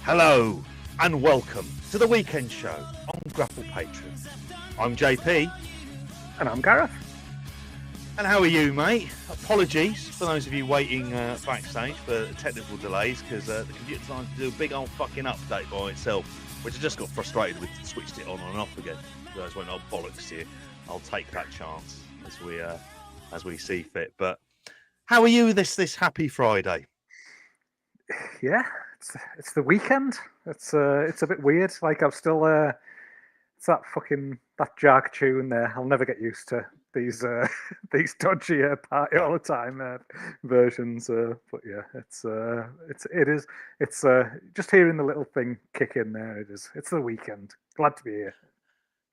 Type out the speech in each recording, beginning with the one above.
Hello and welcome to the weekend show on GRAPPL Patrons. I'm JP. And I'm Gareth. And how are you, mate? Apologies for those of you waiting backstage for technical delays, because the computer decided to do a big old fucking update by itself, which I just got frustrated with, switched it on and off again. You guys went, oh bollocks to you. I'll take that chance as we see fit. But how are you this happy Friday? Yeah, it's the weekend. It's a bit weird. Like I'm still it's that Jag tune there. I'll never get used to these these dodgy party all the time versions. But yeah, it's just hearing the little thing kick in there. It's the weekend. Glad to be here.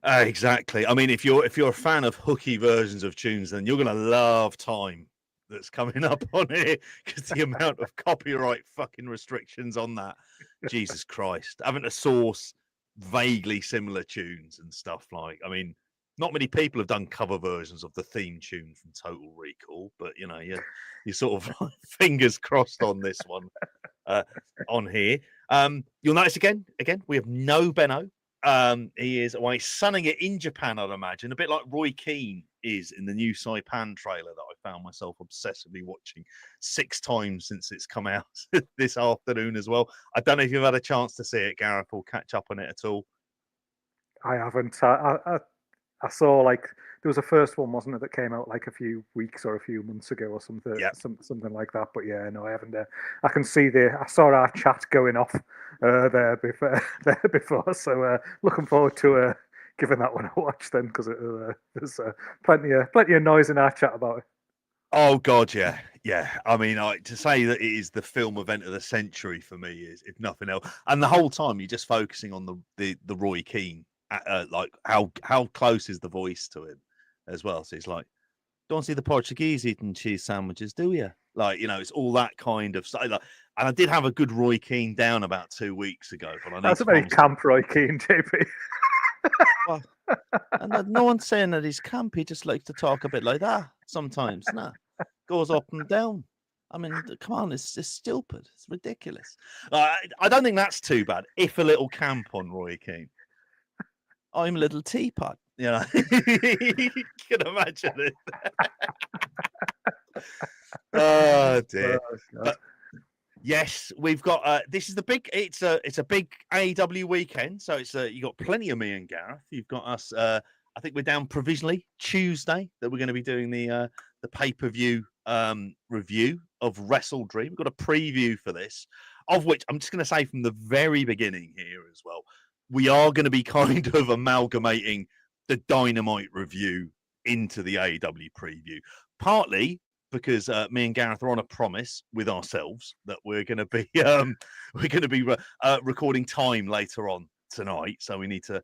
Exactly. I mean, if you're a fan of hooky versions of tunes, then you're gonna love Time that's coming up on here, because the amount of copyright fucking restrictions on that, Jesus Christ, having to source vaguely similar tunes and stuff. Like, I mean, not many people have done cover versions of the theme tune from Total Recall, but you know, you're sort of fingers crossed on this one on here. You'll notice again we have no Benno. He is away sunning it in Japan, I'd imagine, a bit like Roy Keane is in the new Saipan trailer that I found myself obsessively watching 6 times since it's come out this afternoon as well. I don't know if you've had a chance to see it, Gareth, or catch up on it at all. I haven't. I saw, like, there was a first one, wasn't it, that came out like a few weeks or a few months ago or something, something like that. But yeah, no, I haven't. I can see I saw our chat going off there before. So looking forward to giving that one a watch then, because there's plenty of noise in our chat about it. Oh God, yeah. I mean, to say that it is the film event of the century for me is, if nothing else, and the whole time you're just focusing on the Roy Keane, like how close is the voice to him as well. So it's like, don't see the Portuguese eating cheese sandwiches, do you? Like, you know, it's all that kind of stuff. Like, and I did have a good Roy Keane down about 2 weeks ago, but that's a very camp Roy Keane, JP. Well, and no one's saying that he's camp. He just likes to talk a bit like that sometimes. Nah, goes up and down. I mean, come on, it's stupid. It's ridiculous. I don't think that's too bad. If a little camp on Roy Keane. I'm a little teapot. You know, you can imagine it. Oh dear. But yes, we've got this is the big. It's a big AEW weekend, so it's you got plenty of me and Gareth. You've got us. I think we're down provisionally Tuesday that we're going to be doing the pay-per-view review of WrestleDream. We've got a preview for this, of which I'm just going to say from the very beginning here as well, we are going to be kind of amalgamating the Dynamite review into the AEW preview, partly because me and Gareth are on a promise with ourselves that we're going to be recording Time later on tonight. So we need to,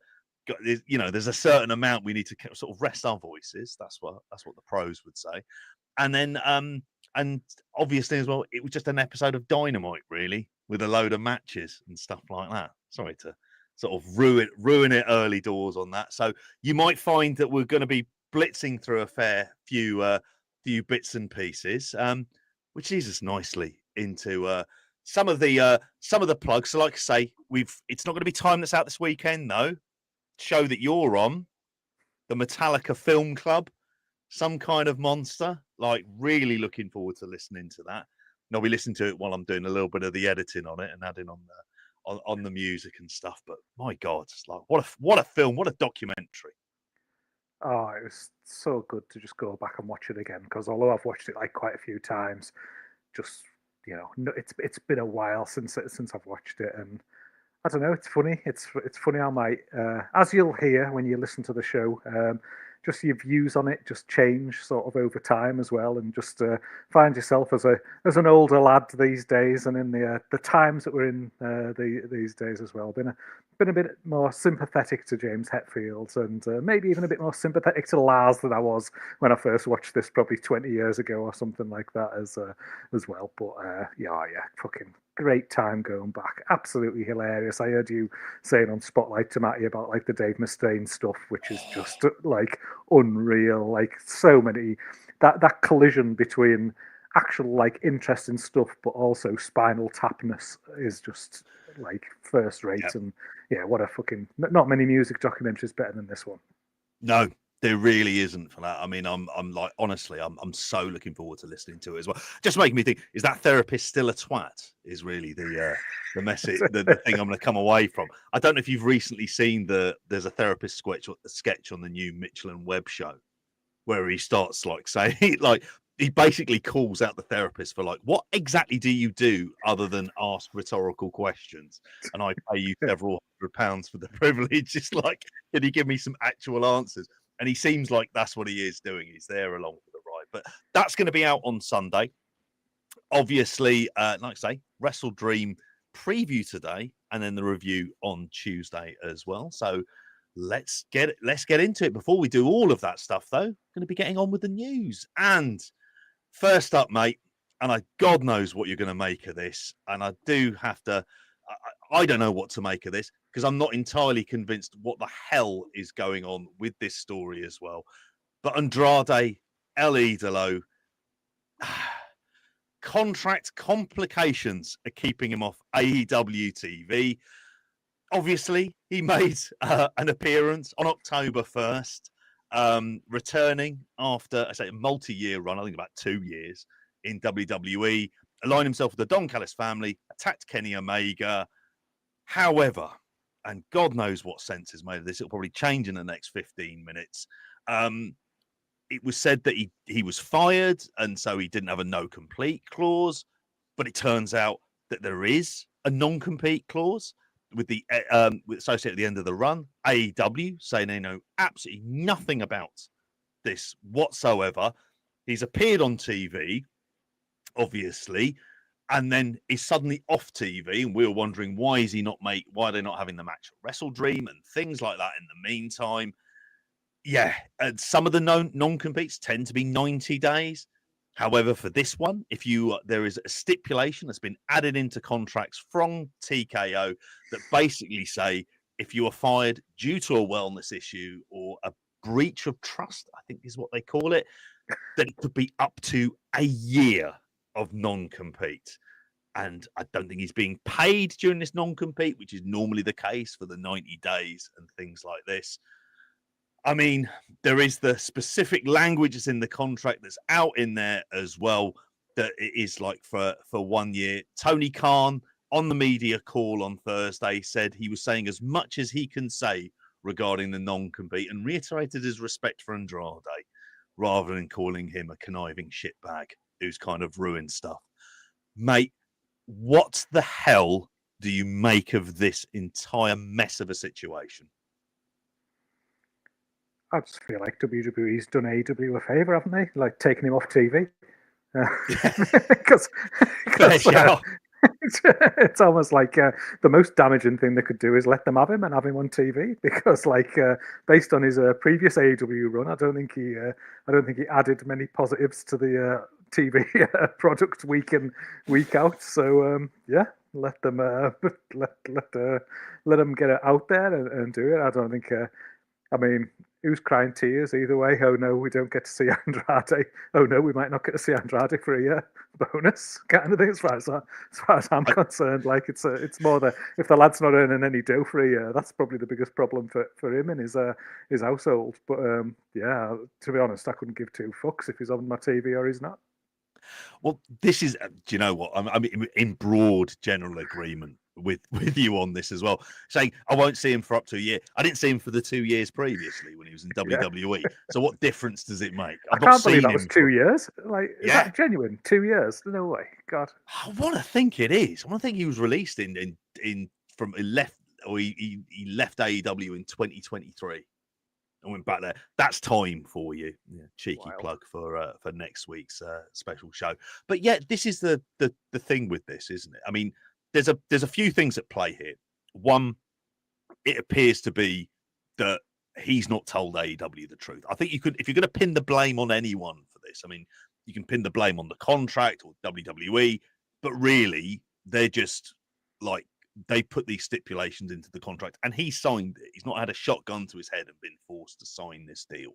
you know, there's a certain amount we need to sort of rest our voices. That's what the pros would say. And then and obviously as well, it was just an episode of Dynamite, really, with a load of matches and stuff like that. Sorry to sort of ruin it early doors on that. So you might find that we're going to be blitzing through a fair few bits and pieces, which leads us nicely into some of the plugs. So, like I say, it's not going to be Time that's out this weekend, though. Show that you're on, the Metallica Film Club, some kind of monster. Like, really looking forward to listening to that. And I'll be listening to it while I'm doing a little bit of the editing on it and adding on the music and stuff. But my God, it's like what a film, what a documentary. Oh, it was so good to just go back and watch it again, because although I've watched it like quite a few times, just, you know, it's been a while since I've watched it, and I don't know, it's funny. It's funny how as you'll hear when you listen to the show, just your views on it just change sort of over time as well, and just find yourself as an older lad these days, and in the times that we're in these days as well, been a bit more sympathetic to James Hetfield, and maybe even a bit more sympathetic to Lars than I was when I first watched this probably 20 years ago or something like that as well. But yeah, fucking great time going back. Absolutely hilarious. I heard you saying on Spotlight to Matty about like the Dave Mustaine stuff, which is just like unreal. Like so many that collision between actual like interesting stuff, but also Spinal Tapness is just like first rate. Yep. And yeah, what a fucking, not many music documentaries better than this one. No, there really isn't for that. I mean, I'm like, honestly, I'm so looking forward to listening to it as well. Just making me think, is that therapist still a twat? Is really the message, the thing I'm going to come away from. I don't know if you've recently seen there's a therapist sketch on the new Mitchell and Webb show, where he starts like saying, like, he basically calls out the therapist for like, what exactly do you do other than ask rhetorical questions? And I pay you several £100 for the privilege. It's like, can you give me some actual answers? And he seems like that's what he is doing. He's there along for the ride. But that's going to be out on Sunday. Obviously, like I say, WrestleDream preview today, and then the review on Tuesday as well. So let's get into it. Before we do all of that stuff, though, going to be getting on with the news. And first up, mate, and God knows what you're going to make of this, and I do have to. I don't know what to make of this because I'm not entirely convinced what the hell is going on with this story as well. But Andrade, El Idolo, contract complications are keeping him off AEW TV. Obviously, he made an appearance on October 1st, returning after, I say, a multi-year run, I think about 2 years in WWE, aligned himself with the Don Callis family, attacked Kenny Omega. However, and God knows what sense is made of this, it'll probably change in the next 15 minutes. It was said that he was fired, and so he didn't have a no-compete clause, but it turns out that there is a non-compete clause with the associated at the end of the run. AEW saying they know absolutely nothing about this whatsoever. He's appeared on TV, obviously, and then he's suddenly off TV, and we were wondering why are they not having the match at WrestleDream and things like that in the meantime. Yeah, and some of the non-competes tend to be 90 days. However, for this one, there is a stipulation that's been added into contracts from TKO that basically say if you are fired due to a wellness issue or a breach of trust, I think is what they call it, then it could be up to a year of non-compete. And I don't think he's being paid during this non-compete, which is normally the case for the 90 days and things like this. I mean, there is the specific language that's in the contract that's out in there as well, that it is like for 1 year. Tony Khan on the media call on Thursday said he was saying as much as he can say regarding the non-compete and reiterated his respect for Andrade rather than calling him a conniving shitbag who's kind of ruined stuff. Mate, what the hell do you make of this entire mess of a situation? I just feel like WWE's done AEW a favour, haven't they? Like taking him off TV. Because it's almost like the most damaging thing they could do is let them have him and have him on TV. Because, like, based on his previous AEW run, I don't think he added many positives to the TV product week in, week out. So yeah, let them let them get it out there and do it. I don't think. I mean, who's crying tears either way? Oh no, we don't get to see Andrade. Oh no, we might not get to see Andrade for a year. Bonus kind of thing. As far as I'm concerned, like it's more if the lad's not earning any dough for a year, that's probably the biggest problem for him and his household. But yeah, to be honest, I couldn't give two fucks if he's on my TV or he's not. Well, this is, do you know what? I'm in broad general agreement with you on this as well. Saying I won't see him for up to a year. I didn't see him for the 2 years previously when he was in WWE. So what difference does it make? I can't believe that was 2 years. Like, is that genuine? 2 years? No way. God. I want to think it is. I want to think he was released he left AEW in 2023. I went back there. That's time for you. Yeah, cheeky plug for next week's special show. But yeah, this is the thing with this, isn't it? I mean, there's a few things at play here. One, it appears to be that he's not told AEW the truth. I think if you're going to pin the blame on anyone for this, I mean, you can pin the blame on the contract or WWE, but really they're just like, they put these stipulations into the contract and he signed it. He's not had a shotgun to his head and been forced to sign this deal.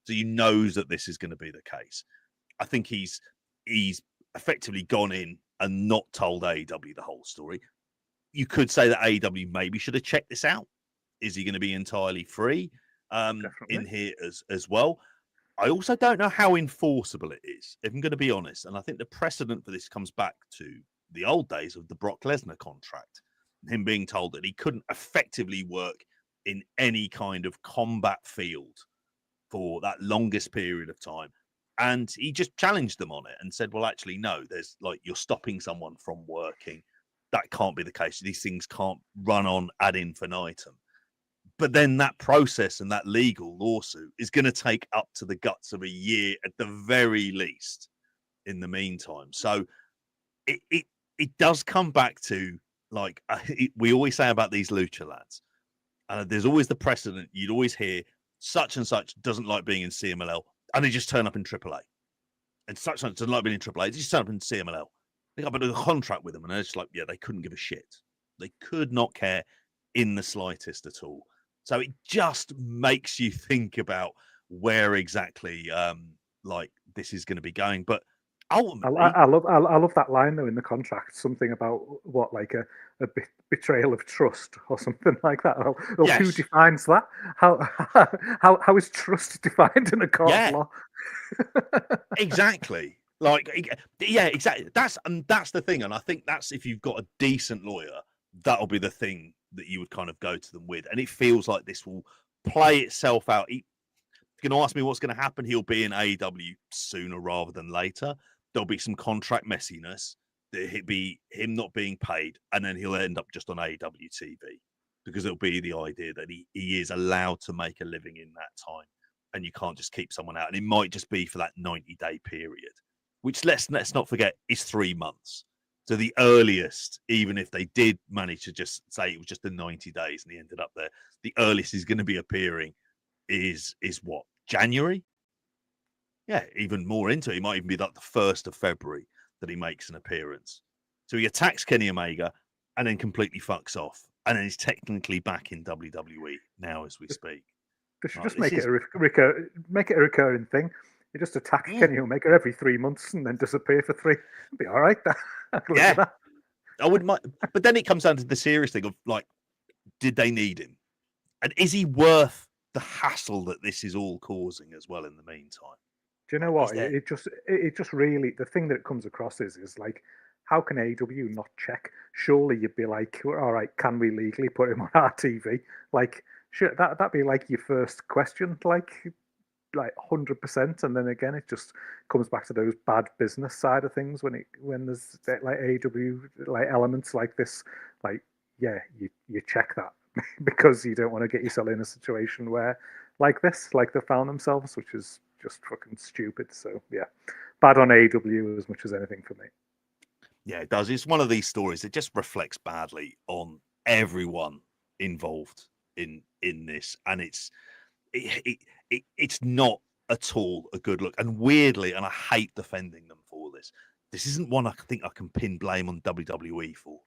So he knows that this is going to be the case. I think he's effectively gone in and not told AEW the whole story. you could say that AEW maybe should have checked this out. Is he going to be entirely free in here as well? I also don't know how enforceable it is, if I'm going to be honest. And I think the precedent for this comes back to the old days of the Brock Lesnar contract, him being told that he couldn't effectively work in any kind of combat field for that longest period of time. And he just challenged them on it and said, well, actually, no, there's like, you're stopping someone from working. That can't be the case. These things can't run on ad infinitum. But then that process and that legal lawsuit is going to take up to the guts of a year at the very least in the meantime. So it does come back to, like, we always say about these lucha lads. There's always the precedent. You'd always hear such and such doesn't like being in CMLL, and they just turn up in AAA. And such and such doesn't like being in AAA, they just turn up in CMLL. They got a contract with them, and they're just like, yeah, they couldn't give a shit. They could not care in the slightest at all. So it just makes you think about where exactly like this is going to be going. But ultimately, I love that line though in the contract. Something about what, like a betrayal of trust or something like that. Well, yes. Who defines that? How is trust defined in a court of law? Exactly. Like, yeah, exactly. That's the thing, and I think that's, if you've got a decent lawyer, that'll be the thing that you would kind of go to them with. And it feels like this will play itself out. If you're going to ask me what's going to happen, he'll be in AEW sooner rather than later. There'll be some contract messiness. It'll be him not being paid, and then he'll end up just on AEW TV, because it'll be the idea that he is allowed to make a living in that time, and you can't just keep someone out. And it might just be for that 90-day period, which let's not forget is 3 months. So the earliest, even if they did manage to just say it was just the 90 days and he ended up there, the earliest he's going to be appearing is what, January? Yeah, even more into it. It might even be like the 1st of February that he makes an appearance. So he attacks Kenny Omega and then completely fucks off. And then he's technically back in WWE now as we speak. They should just make it a recurring thing. You just attack Kenny Omega every 3 months and then disappear for 3. It'd be all right. Yeah, I wouldn't mind. But then it comes down to the serious thing of, like, did they need him? And is he worth the hassle that this is all causing as well in the meantime? Do you know what? It just really, the thing that it comes across is like, how can AEW not check? Surely you'd be like, all right, can we legally put him on our TV? Like, sure, that'd be like your first question, like 100%. And then again, it just comes back to those bad business side of things when there's like AEW like elements like this. Like, yeah, you check that because you don't want to get yourself in a situation where like this, like they found themselves, which is just fucking stupid. So yeah, bad on AEW as much as anything for me. Yeah, it does. It's one of these stories that just reflects badly on everyone involved in this, and it's not at all a good look. And weirdly, and I hate defending them for this, this isn't one I think I can pin blame on WWE for,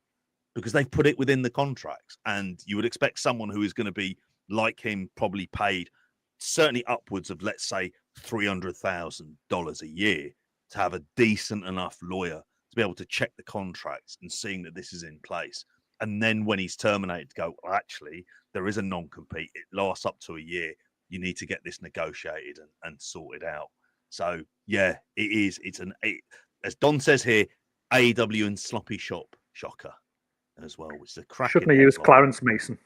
because they've put it within the contracts, and you would expect someone who is going to be like him, probably paid certainly upwards of, let's say, $300,000 a year, to have a decent enough lawyer to be able to check the contracts and seeing that this is in place. And then when he's terminated, to go, well, actually, there is a non-compete. It lasts up to a year. You need to get this negotiated and sorted out. So, yeah, it is. As Don says here, AEW and sloppy shop shocker as well, which is a cracking. Shouldn't have used Clarence Mason.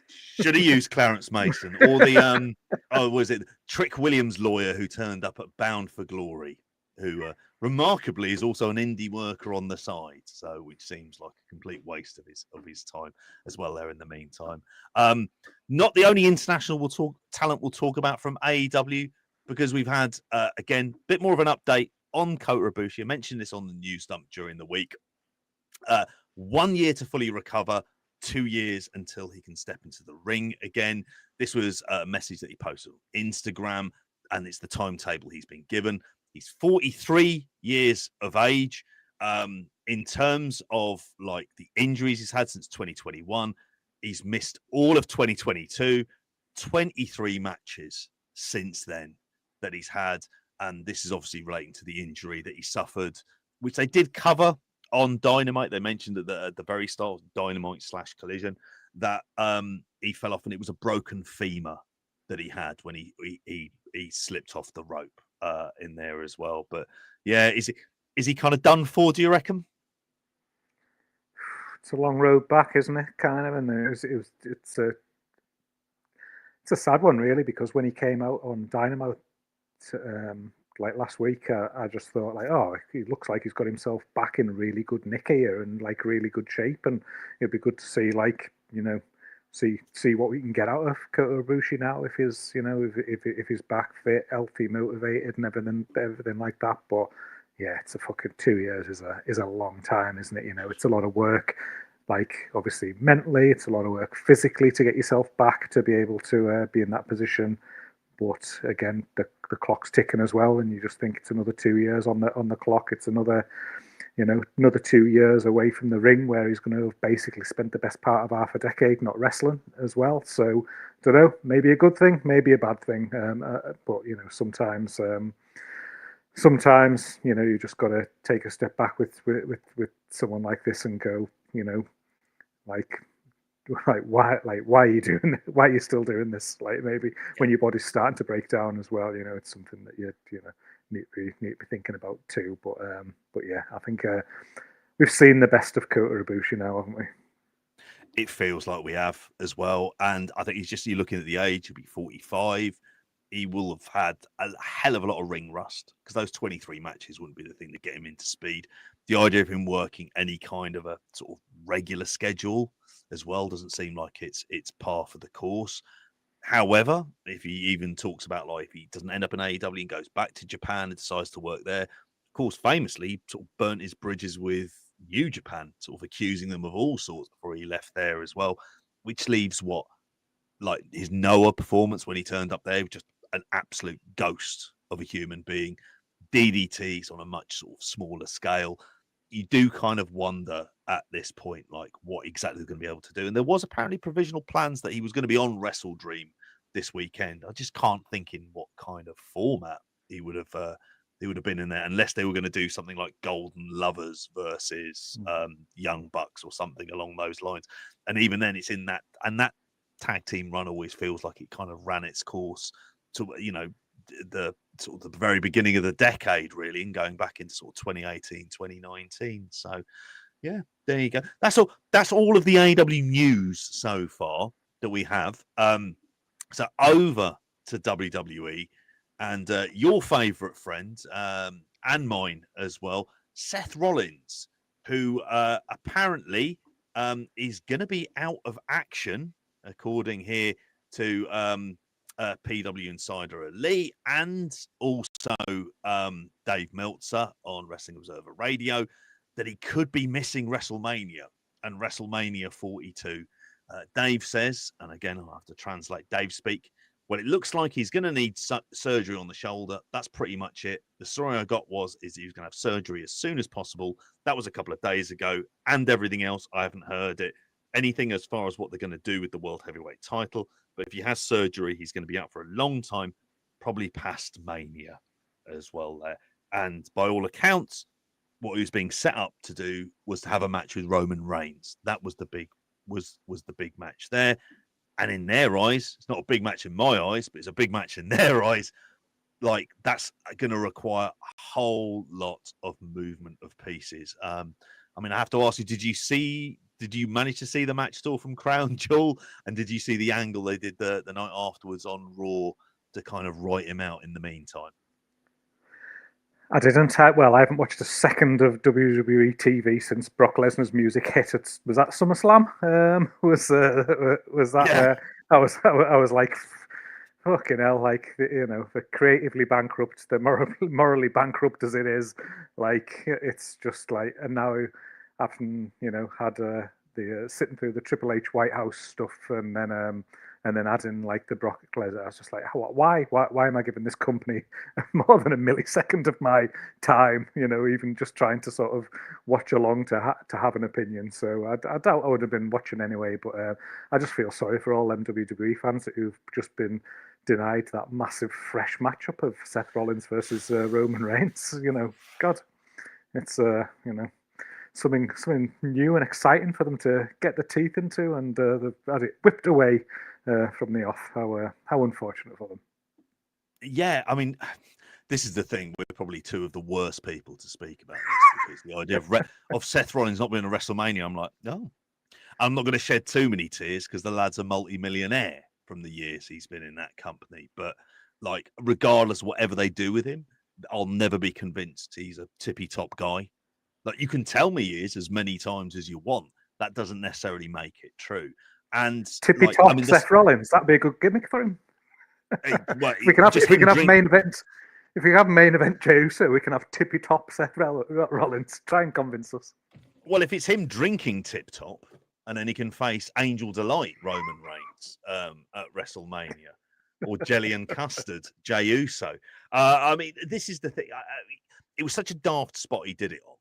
Should have used Clarence Mason, or the was it Trick Williams' lawyer who turned up at Bound for Glory, who remarkably is also an indie worker on the side, so which seems like a complete waste of his time as well there in the meantime. Not the only international talent we'll talk about from AEW, because we've had again a bit more of an update on Kota Ibushi. I mentioned this on the news dump during the week. 1 year to fully recover, 2 years until he can step into the ring again. This was a message that he posted on Instagram, and it's the timetable he's been given. He's 43 years of age. In terms of like the injuries he's had since 2021, he's missed all of 2022, 23 matches since then that he's had. And this is obviously relating to the injury that he suffered, which they did cover on Dynamite, they mentioned at the very start of Dynamite / Collision that he fell off, and it was a broken femur that he had when he slipped off the rope in there as well. But yeah, is he kind of done for? Do you reckon? It's a long road back, isn't it? Kind of, and it's a sad one, really, because when he came out on Dynamite like last week, I just thought like, oh, he looks like he's got himself back in really good nick here and like really good shape, and it'd be good to see, like, see what we can get out of Kota Ibushi now if he's if he's back fit, healthy, motivated, and everything like that. But yeah, it's a fucking 2 years is a long time, isn't it? It's a lot of work. Like, obviously mentally, it's a lot of work physically to get yourself back to be able to be in that position. But again, the clock's ticking as well, and you just think it's another 2 years on the clock. It's another 2 years away from the ring, where he's going to have basically spent the best part of half a decade not wrestling as well. So, don't know, maybe a good thing, maybe a bad thing. But sometimes you just got to take a step back with someone like this and go, like why are you doing this? Why are you still doing this? Like, maybe when your body's starting to break down as well, it's something that you need to be thinking about too. But yeah, I think we've seen the best of Kota Ibushi now, haven't we? It feels like we have as well, and I think you're looking at the age. He'll be 45. He will have had a hell of a lot of ring rust, because those 23 matches wouldn't be the thing to get him into speed. The idea of him working any kind of a sort of regular schedule as well doesn't seem like it's par for the course. However, if he even talks about, like, if he doesn't end up in AEW and goes back to Japan and decides to work there, of course, famously, he sort of burnt his bridges with New Japan, sort of accusing them of all sorts before he left there as well, which leaves like his Noah performance when he turned up there, just an absolute ghost of a human being. DDTs on a much sort of smaller scale. You do kind of wonder at this point, like, what exactly he's going to be able to do. And there was apparently provisional plans that he was going to be on WrestleDream this weekend. I just can't think in what kind of format he would have been in there, unless they were going to do something like Golden Lovers versus Young Bucks or something along those lines. And even then, it's in that, and that tag team run always feels like it kind of ran its course to the sort of the very beginning of the decade, really, and going back into sort of 2018, 2019. So yeah, there you go. That's all of the AEW news so far that we have. So over to WWE and your favorite friend, and mine as well, Seth Rollins, who apparently is going to be out of action, according here to PW Insider Elite, and also Dave Meltzer on Wrestling Observer Radio, that he could be missing WrestleMania and WrestleMania 42. Dave says, and again, I'll have to translate Dave speak, well, it looks like he's going to need surgery on the shoulder. That's pretty much it. The story I got is he was going to have surgery as soon as possible. That was a couple of days ago, and everything else, I haven't heard anything as far as what they're going to do with the World Heavyweight title. But if he has surgery, he's going to be out for a long time, probably past Mania as well there. And by all accounts, what he was being set up to do was to have a match with Roman Reigns. That was the big match there. And in their eyes, it's not a big match in my eyes, but it's a big match in their eyes. Like, that's going to require a whole lot of movement of pieces. I mean, I have to ask you, did you manage to see the match still from Crown Jewel? And did you see the angle they did the night afterwards on Raw to kind of write him out in the meantime? I didn't. Well, I haven't watched a second of WWE TV since Brock Lesnar's music hit. Was that SummerSlam? Was that? Yeah. I was like, fucking hell! Like, the creatively bankrupt, the morally bankrupt as it is, like, it's just like, and now having had the sitting through the Triple H White House stuff, and then adding like the Brock Lesnar, I was just like, why am I giving this company more than a millisecond of my time? Even just trying to sort of watch along to have an opinion. So I doubt I would have been watching anyway. But I just feel sorry for all them WWE fans who've just been denied that massive fresh matchup of Seth Rollins versus Roman Reigns. God, it's something new and exciting for them to get their teeth into, and they've had it whipped away from the off. How unfortunate for them. Yeah, I mean, this is the thing. We're probably two of the worst people to speak about this, because the idea of Seth Rollins not being a WrestleMania, I'm like, no, I'm not going to shed too many tears because the lad's a multi-millionaire from the years he's been in that company. But like, regardless of whatever they do with him, I'll never be convinced he's a tippy top guy. Like, you can tell me he is as many times as you want. That doesn't necessarily make it true. And tippy like, top I mean, Seth Rollins, that'd be a good gimmick for him. Well, we can have main event. If we have main event Jey Uso, we can have tippy top Seth Rollins. Try and convince us. Well, if it's him drinking tip top, and then he can face Angel Delight Roman Reigns at WrestleMania, or Jelly and Custard Jey Uso. I mean, this is the thing. It was such a daft spot he did it on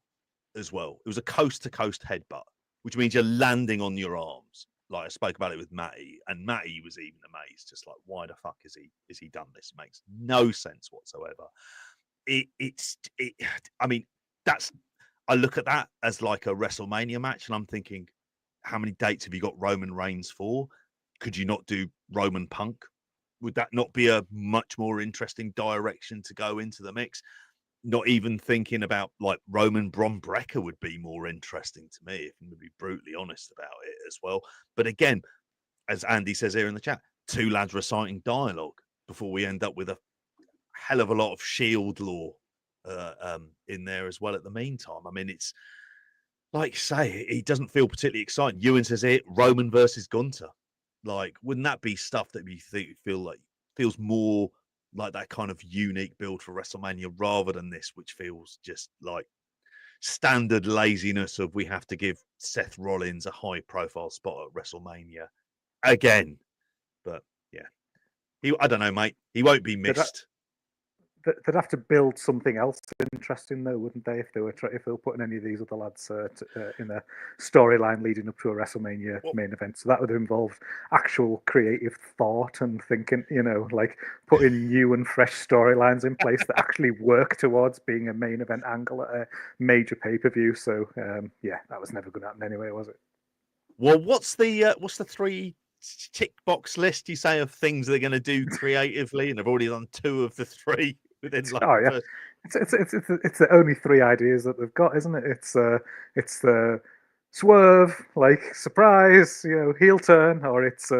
as well. It was a coast to coast headbutt, which means you're landing on your arms. Like, I spoke about it with Matty, and Matty was even amazed, just like, why the fuck is he done this? It makes no sense whatsoever. I mean, I look at that as like a WrestleMania match, and I'm thinking, how many dates have you got Roman Reigns for? Could you not do Roman Punk? Would that not be a much more interesting direction to go into the mix? Not even thinking about like Roman Bron Breakker would be more interesting to me, if I'm going to be brutally honest about it as well. But again, as Andy says here in the chat, two lads reciting dialogue before we end up with a hell of a lot of Shield lore in there as well at the meantime. I mean, it's like you say, it doesn't feel particularly exciting. Ewan says here, Roman versus Gunter. Like, wouldn't that be stuff that you feels more like that kind of unique build for WrestleMania, rather than this, which feels just like standard laziness of, we have to give Seth Rollins a high profile spot at WrestleMania again. But yeah, I don't know, mate. He won't be missed. They'd have to build something else interesting, though, wouldn't they? If they were putting any of these other lads in a storyline leading up to a WrestleMania main event, so that would have involved actual creative thought and thinking. Like putting new and fresh storylines in place that actually work towards being a main event angle at a major pay-per-view. So that was never going to happen anyway, was it? Well, what's the 3 tick box list you say of things they're going to do creatively, and they've already done 2 of the 3 within like it's the only 3 ideas that they've got, isn't it? It's the swerve, like surprise, heel turn, or it's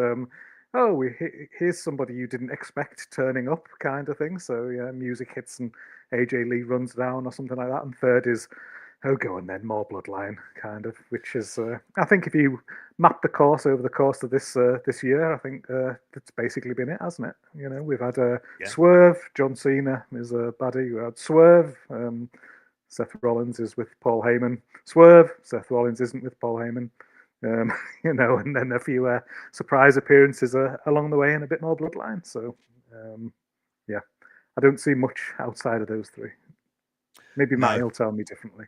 here's somebody you didn't expect turning up kind of thing. So music hits and AJ Lee runs down or something like that. And third is go and then more bloodline kind of, which is I think if you map the course over the course of this year, I think that's basically been it, hasn't it? We've had Swerve, John Cena is a baddie. We had Swerve, Seth Rollins is with Paul Heyman. Swerve, Seth Rollins isn't with Paul Heyman. And then a few surprise appearances along the way and a bit more bloodline. So I don't see much outside of those 3. Maybe Matt will tell me differently.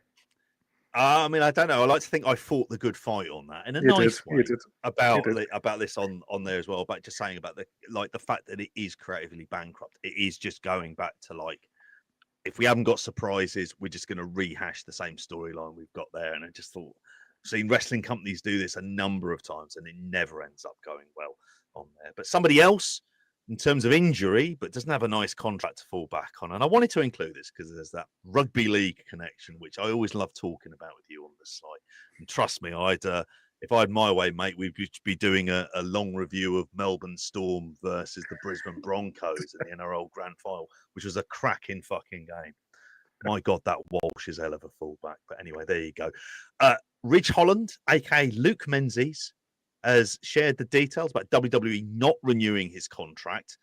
I mean, I don't know. I like to think I fought the good fight on that in a nice way about this on there as well. But just saying about the fact that it is creatively bankrupt. It is just going back to like, if we haven't got surprises, we're just going to rehash the same storyline we've got there. And I just thought, I've seen wrestling companies do this a number of times, and it never ends up going well on there. But somebody else, in terms of injury, but doesn't have a nice contract to fall back on. And I wanted to include this because there's that rugby league connection, which I always love talking about with you on the site. And trust me, if I had my way, mate, we'd be doing a long review of Melbourne Storm versus the Brisbane Broncos in the NRL Grand Final, which was a cracking fucking game. My God, that Walsh is hell of a fullback. But anyway, there you go. Ridge Holland, aka Luke Menzies, has shared the details about WWE not renewing his contract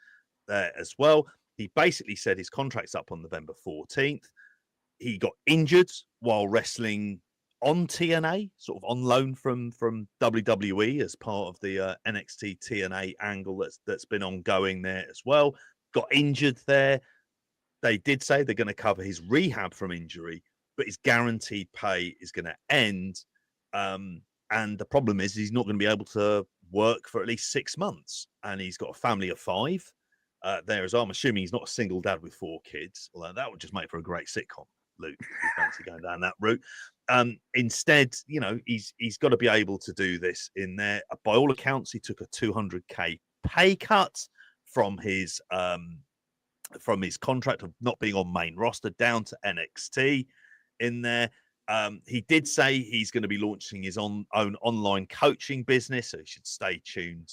there as well. He basically said his contract's up on November 14th. He got injured while wrestling on TNA, sort of on loan from WWE as part of the NXT TNA angle that's been ongoing there as well. Got injured there. They did say they're going to cover his rehab from injury, but his guaranteed pay is going to end. And the problem is he's not going to be able to work for at least 6 months. And he's got a family of 5 there as well. I'm assuming he's not a single dad with 4 kids, although that would just make for a great sitcom, Luke, if you fancy going down that route. Instead, you know, he's got to be able to do this in there. By all accounts, he took a 200K pay cut from his contract of not being on main roster down to NXT in there. He did say he's going to be launching his own online coaching business, so he should stay tuned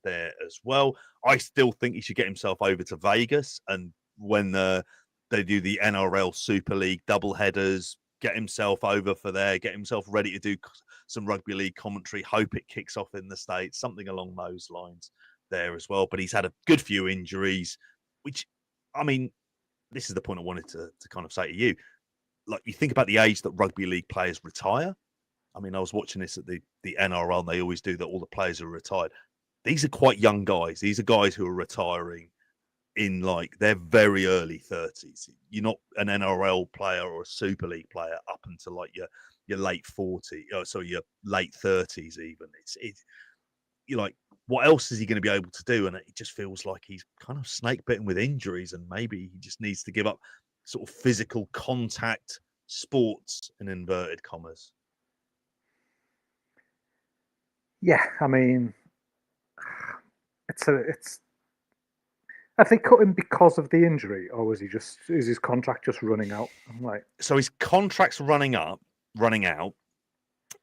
there as well. I still think he should get himself over to Vegas, and when they do the NRL Super League double headers, get himself over for there, get himself ready to do some rugby league commentary. Hope it kicks off in the States, something along those lines there as well. But he's had a good few injuries, which, I mean, this is the point I wanted to kind of say to you. Like, you think about the age that rugby league players retire. I mean, I was watching this at the NRL, and they always do that. All the players are retired. These are quite young guys. These are guys who are retiring in like their very early 30s. You're not an NRL player or a Super League player up until like your late 40s, so your late 30s even. It's you're like, what else is he going to be able to do? And it just feels like he's kind of snake bitten with injuries, and maybe he just needs to give up sort of physical contact sports in inverted commas. Yeah, I mean, it's. Have they cut him because of the injury, or is his contract just running out? I'm like, so his contract's running out,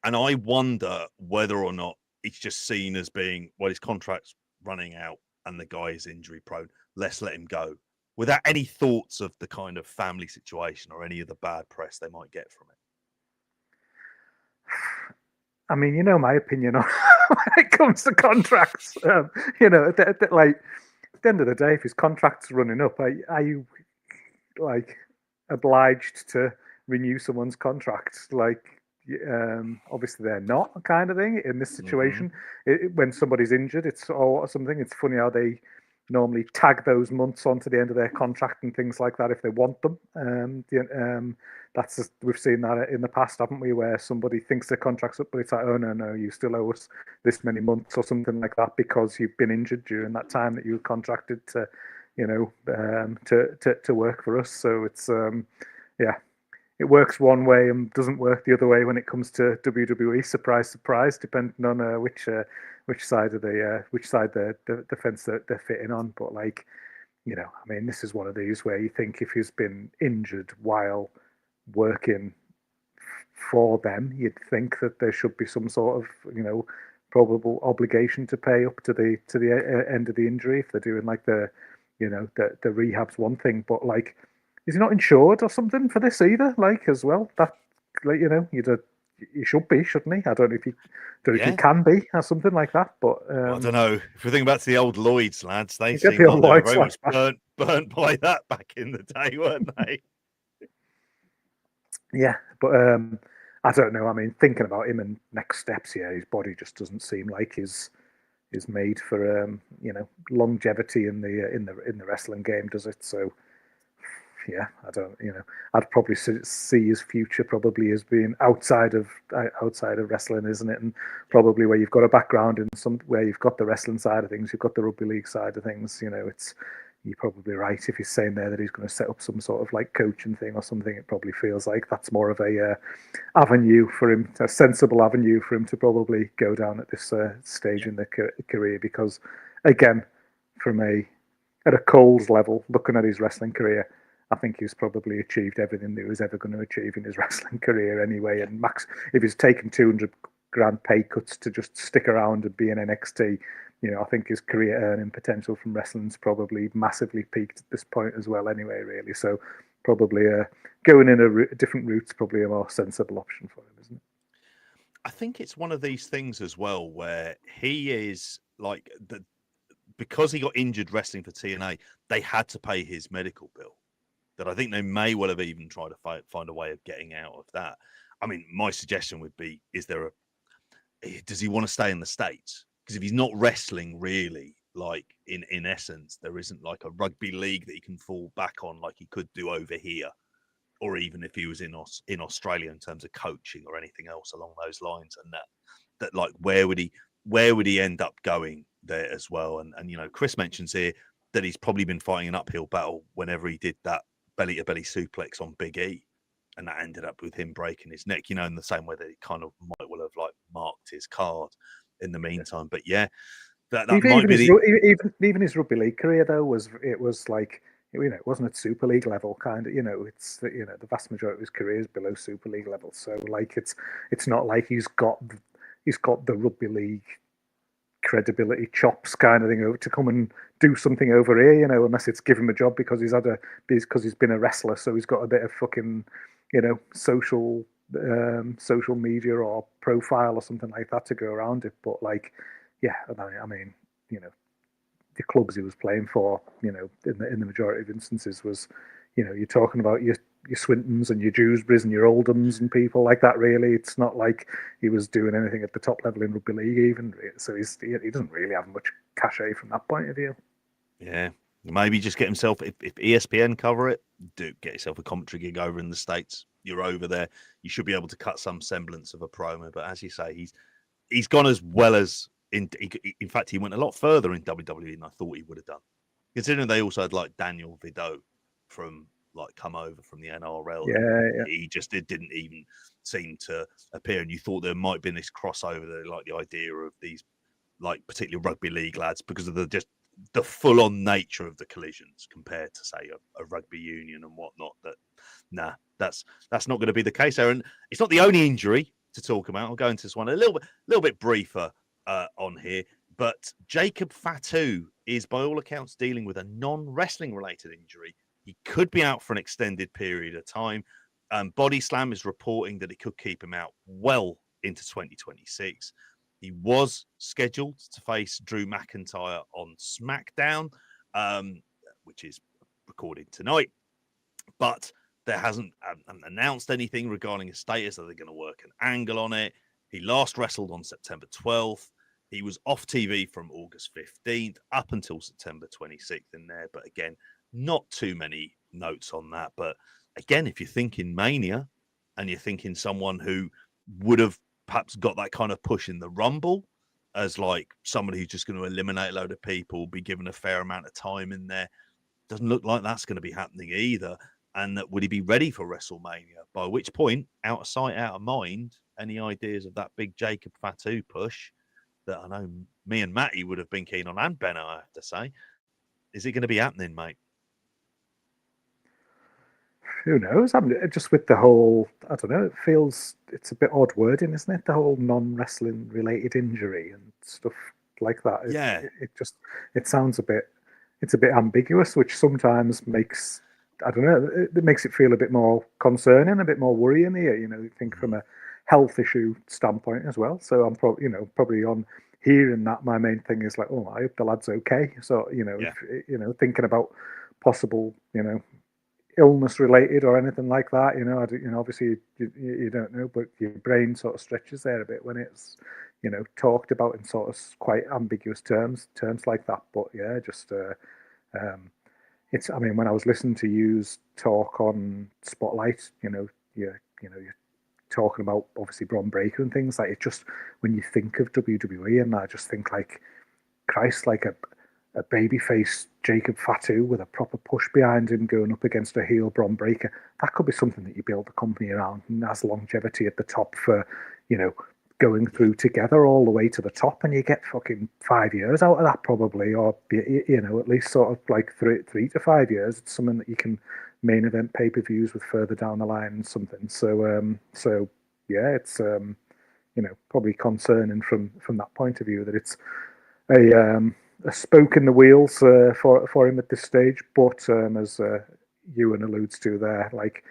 and I wonder whether or not it's just seen as being, well, his contract's running out and the guy is injury prone. Let's let him go, without any thoughts of the kind of family situation or any of the bad press they might get from it. I mean, you know my opinion on when it comes to contracts. You know, like, at the end of the day, if his contract's running up, are you like obliged to renew someone's contract? Like, obviously they're not, kind of thing in this situation. When somebody's injured, it's something. It's funny how they normally tag those months onto the end of their contract and things like that if they want them. That's just, we've seen that in the past, haven't we, where somebody thinks their contract's up, but it's like, oh no, you still owe us this many months or something like that because you've been injured during that time that you were contracted to, you know, to work for us. So it's yeah, it works one way and doesn't work the other way when it comes to WWE. Surprise, surprise, depending on which side of the fence they're fitting on. But like, you know, I mean, this is one of these where you think if he's been injured while working for them, you'd think that there should be some sort of, you know, probable obligation to pay up to the end of the injury if they're doing like the, you know, the rehab's one thing, but like, is he not insured or something for this either? Like, as well, that, like, you know, you should be, shouldn't he? I don't know if he can be or something like that. But well, I don't know. If we think back to the old Lloyds lads, they seemed the like they were very much burnt by that back in the day, weren't they? Yeah, but I don't know. I mean, thinking about him and next steps here, his body just doesn't seem like is made for you know, longevity in the wrestling game, does it? So yeah, I don't, you know, I'd probably see his future probably as being outside of wrestling, isn't it? And probably where you've got a background in where you've got the wrestling side of things, you've got the rugby league side of things. You know, you're probably right if he's saying there that he's going to set up some sort of like coaching thing or something. It probably feels like that's more of a avenue for him, a sensible avenue for him to probably go down at this stage in the career. Because again, at a Coles level, looking at his wrestling career, I think he's probably achieved everything that he was ever going to achieve in his wrestling career anyway. And max, if he's taken 200 grand pay cuts to just stick around and be in NXT, you know, I think his career earning potential from wrestling's probably massively peaked at this point as well anyway, really. So probably going in a different route's probably a more sensible option for him, isn't it? I think it's one of these things as well where he is like, because he got injured wrestling for TNA, they had to pay his medical bill. That I think they may well have even tried to find a way of getting out of that. I mean, my suggestion would be, does he want to stay in the States? Because if he's not wrestling really, like in essence, there isn't like a rugby league that he can fall back on like he could do over here, or even if he was in Australia in terms of coaching or anything else along those lines. And that like, where would he end up going there as well? And you know, Chris mentions here that he's probably been fighting an uphill battle whenever he did that belly-to-belly suplex on Big E and that ended up with him breaking his neck. In the same way that he kind of might well have like marked his card in the meantime. But yeah, that might be even his rugby league career though was like, it wasn't at Super League level kind of, it's the vast majority of his career is below Super League level. So like it's not like he's got the rugby league credibility chops kind of thing over to come and do something over here, unless it's give him a job because he's been a wrestler, so he's got a bit of fucking, social media or profile or something like that to go around it. But like, yeah, I mean, the clubs he was playing for, in the majority of instances was, you're talking about your Swintons and your Dewsburys and your Oldhams and people like that. Really, it's not like he was doing anything at the top level in rugby league even. So he doesn't really have much cachet from that point of view. Yeah, maybe just get himself, if ESPN cover it, get yourself a commentary gig over in the States. You're over there, you should be able to cut some semblance of a promo. But as you say, he's gone as well as in fact he went a lot further in WWE than I thought he would have done, considering they also had like Daniel Vidot from like come over from the NRL. Yeah. He just didn't even seem to appear, and you thought there might be this crossover there, like the idea of these like particularly rugby league lads, because of the full-on nature of the collisions compared to say a rugby union and whatnot. That's not going to be the case there. And it's not the only injury to talk about. I'll go into this one a little bit briefer on here, but Jacob Fatu is by all accounts dealing with a non-wrestling related injury. He could be out for an extended period of time. Body Slam is reporting that it could keep him out well into 2026. He was scheduled to face Drew McIntyre on SmackDown, which is recorded tonight, but there hasn't announced anything regarding his status. Are they going to work an angle on it? He last wrestled on September 12th. He was off TV from August 15th up until September 26th in there. But again, not too many notes on that. But again, if you're thinking Mania and you're thinking someone who would have perhaps got that kind of push in the Rumble as like somebody who's just going to eliminate a load of people, be given a fair amount of time in there, doesn't look like that's going to be happening either. And would he be ready for WrestleMania? By which point, out of sight, out of mind, any ideas of that big Jacob Fatu push that I know me and Matty would have been keen on, and Ben, I have to say, is it going to be happening, mate? Who knows? I mean, just with the whole, I don't know, it's a bit odd wording, isn't it? The whole non-wrestling related injury and stuff like that. It sounds it's a bit ambiguous, which sometimes makes, I don't know, it makes it feel a bit more concerning, a bit more worrying here, you think from a health issue standpoint as well. So I'm probably on hearing that, my main thing is like, oh, I hope the lad's okay. So, if, thinking about possible, illness related or anything like that, obviously you don't know, but your brain sort of stretches there a bit when it's, talked about in sort of quite ambiguous terms like that. But yeah, just it's, I mean, when I was listening to you talk on Spotlight, you're talking about obviously Bron Breakker and things like it. Just when you think of WWE, and I just think like, Christ, like a babyface Jacob Fatu with a proper push behind him going up against a heel Bron Breakker, that could be something that you build the company around and has longevity at the top for, going through together all the way to the top, and you get fucking 5 years out of that probably, or at least sort of like 3 to 5 years. It's something that you can main event pay-per-views with further down the line and something. So yeah, it's probably concerning from that point of view that it's a spoke in the wheels for him at this stage. But as Ewan alludes to there, like,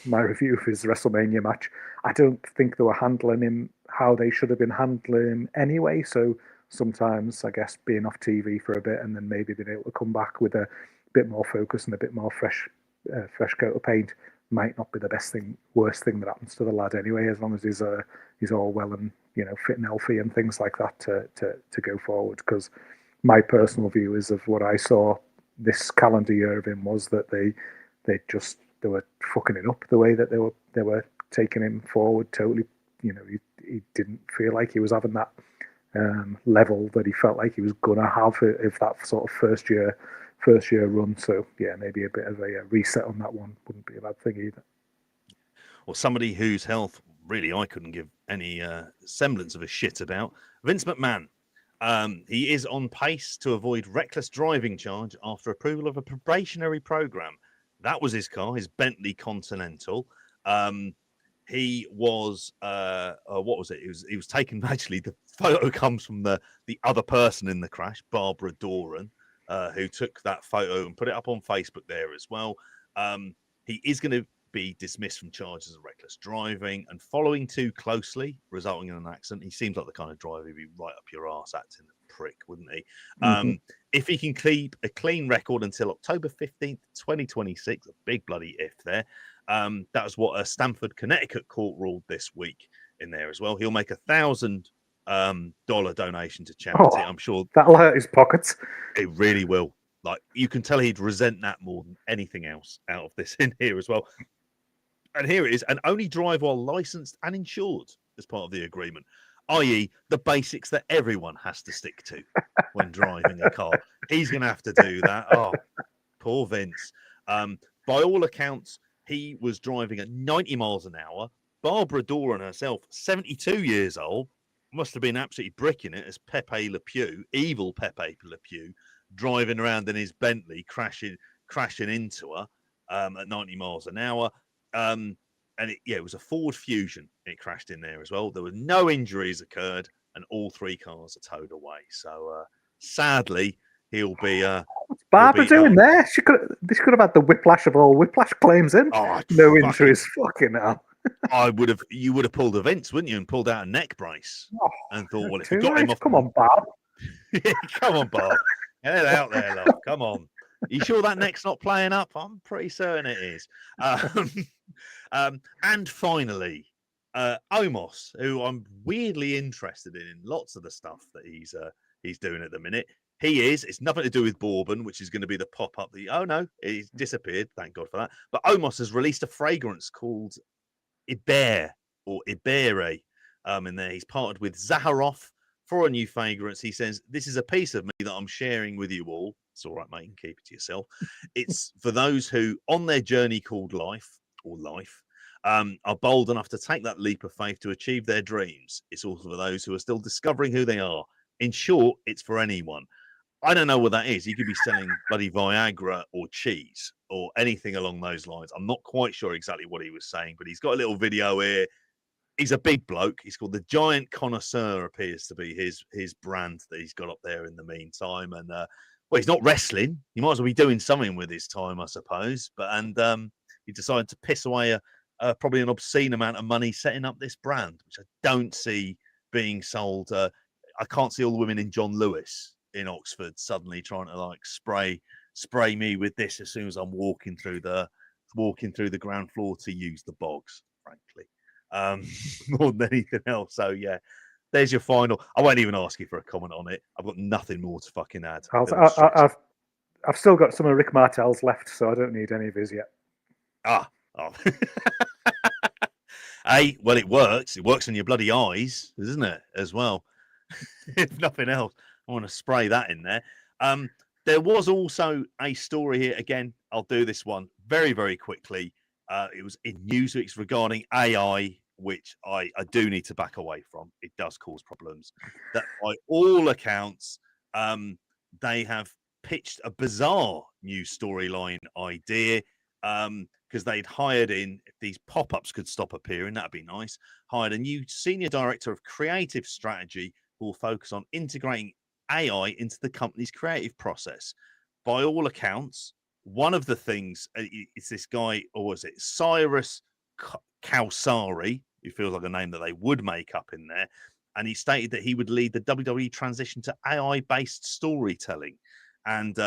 my review of his WrestleMania match, I don't think they were handling him how they should have been handling him anyway. So sometimes, I guess, being off TV for a bit and then maybe being able to come back with a bit more focus and a bit more fresh coat of paint might not be the worst thing that happens to the lad anyway, as long as he's all well and fit and healthy and things like that to go forward. Because my personal view is of what I saw this calendar year of him was that they were fucking it up the way that they were taking him forward totally. He didn't feel like he was having that level that he felt like he was gonna have if that sort of first year run. So yeah, maybe a bit of a reset on that one wouldn't be a bad thing either. or somebody whose health really I couldn't give any semblance of a shit about. Vince McMahon. He is on pace to avoid reckless driving charge after approval of a probationary program. That was his car, his Bentley Continental. He was what was it? He was taken. Actually, the photo comes from the other person in the crash, Barbara Doran, who took that photo and put it up on Facebook there as well. He is going to be dismissed from charges of reckless driving and following too closely, resulting in an accident. He seems like the kind of driver who'd be right up your arse acting a prick, wouldn't he? If he can keep a clean record until October 15th, 2026, a big bloody if there. That was what a Stamford, Connecticut court ruled this week in there as well. He'll make $1,000 donation to charity. I'm sure that'll hurt his pockets. It really will. Like, you can tell he'd resent that more than anything else out of this in here as well. And here it is, and only drive while licensed and insured as part of the agreement, i.e. the basics that everyone has to stick to when driving a car. He's going to have to do that. Oh, poor Vince. By all accounts, he was driving at 90 miles an hour. Barbara Doran herself, 72 years old, must have been absolutely bricking it as Pepe Le Pew, evil Pepe Le Pew, driving around in his Bentley, crashing into her at 90 miles an hour. And it was a Ford Fusion. It crashed in there as well. There were no injuries occurred, and all three cars are towed away. So sadly, he'll be. What's Barbara doing there? This could have had the whiplash of all whiplash claims in. No injuries. Fucking hell. You would have pulled a Vince, wouldn't you, and pulled out a neck brace and thought, well, if you got nice. him off, come on, Bob. Come on, Bob. Get out there, love. Come on. You sure that neck's not playing up? I'm pretty certain it is. And finally, Omos, who I'm weirdly interested in lots of the stuff that he's doing at the minute. It's nothing to do with Bourbon, which is going to be the pop-up. He's disappeared. Thank God for that. But Omos has released a fragrance called Iber or Ibere in there. He's partnered with Zaharoff for a new fragrance. He says, this is a piece of me that I'm sharing with you all. It's all right, mate. You can keep it to yourself. It's for those who, on their journey called life, are bold enough to take that leap of faith to achieve their dreams. It's also for those who are still discovering who they are. In short, it's for anyone. I don't know what that is. You could be selling bloody Viagra or cheese or anything along those lines. I'm not quite sure exactly what he was saying, but he's got a little video here. He's a big bloke. He's called the Giant Connoisseur, appears to be his brand that he's got up there in the meantime. And well, he's not wrestling. He might as well be doing something with his time, I suppose. He decided to piss away probably an obscene amount of money setting up this brand, which I don't see being sold. I can't see all the women in John Lewis in Oxford suddenly trying to like spray me with this as soon as I'm walking through the ground floor to use the bogs, frankly. More than anything else. So yeah, there's your final. I won't even ask you for a comment on it. I've got nothing more to fucking add. I've still got some of Rick Martel's left, so I don't need any of his yet. Hey, well, it works. It works on your bloody eyes, isn't it? As well. If nothing else, I want to spray that in there. There was also a story here. Again, I'll do this one very, very quickly. It was in Newsweek's regarding AI, which I do need to back away from. It does cause problems. That by all accounts, they have pitched a bizarre new storyline idea because they'd hired in, if these pop-ups could stop appearing, that'd be nice, hired a new senior director of creative strategy who will focus on integrating AI into the company's creative process. By all accounts, one of the things is this guy, or was it Cyrus Kausari, who feels like a name that they would make up in there. And he stated that he would lead the WWE transition to AI-based storytelling. And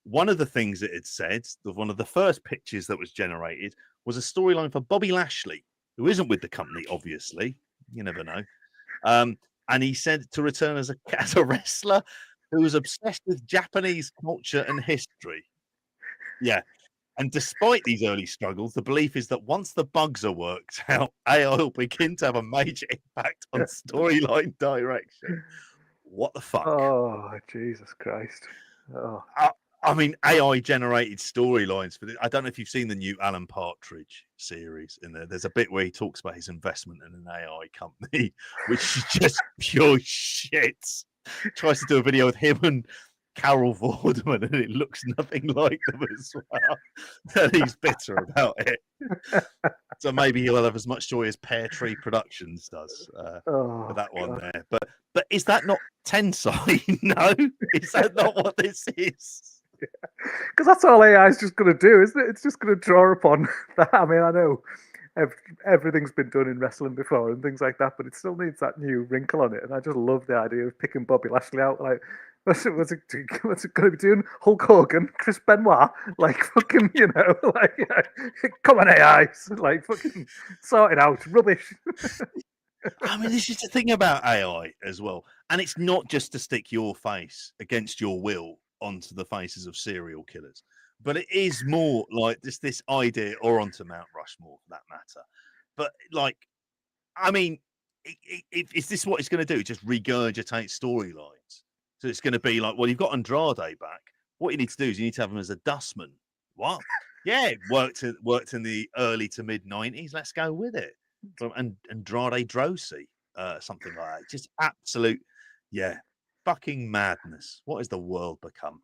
one of the things it had said, one of the first pitches that was generated, was a storyline for Bobby Lashley, who isn't with the company, obviously. You never know. And he said to return as a wrestler who was obsessed with Japanese culture and history. Yeah. And despite these early struggles, the belief is that once the bugs are worked out, AI will begin to have a major impact on storyline direction. What the fuck? Oh, Jesus Christ. Oh. I mean, AI generated storylines for this. I don't know if you've seen the new Alan Partridge series in there. There's a bit where he talks about his investment in an AI company, which is just pure shit. Tries to do a video with him and Carol Vorderman, and it looks nothing like them as well. And he's bitter about it. So maybe he'll have as much joy as Pear Tree Productions does for that one there. But is that not Tensai? No, is that not what this is? Because that's all AI is just going to do, isn't it? It's just going to draw upon that. I mean, I know everything's been done in wrestling before and things like that, but it still needs that new wrinkle on it. And I just love the idea of picking Bobby Lashley out. Like, what's it going to be doing? Hulk Hogan, Chris Benoit, like fucking, like, come on, AI, like fucking sort it out. Rubbish. I mean, this is the thing about AI as well. And it's not just to stick your face against your will onto the faces of serial killers, but it is more like this idea, or onto Mount Rushmore for that matter. But like, I mean, is this what it's going to do? Just regurgitate storylines? So it's going to be like, well, you've got Andrade back. What you need to do is you need to have him as a dustman. What? Yeah, it worked in the early to mid 90s. Let's go with it. From Andrade Drosy, something like that. Just absolute, yeah, fucking madness. What has the world become?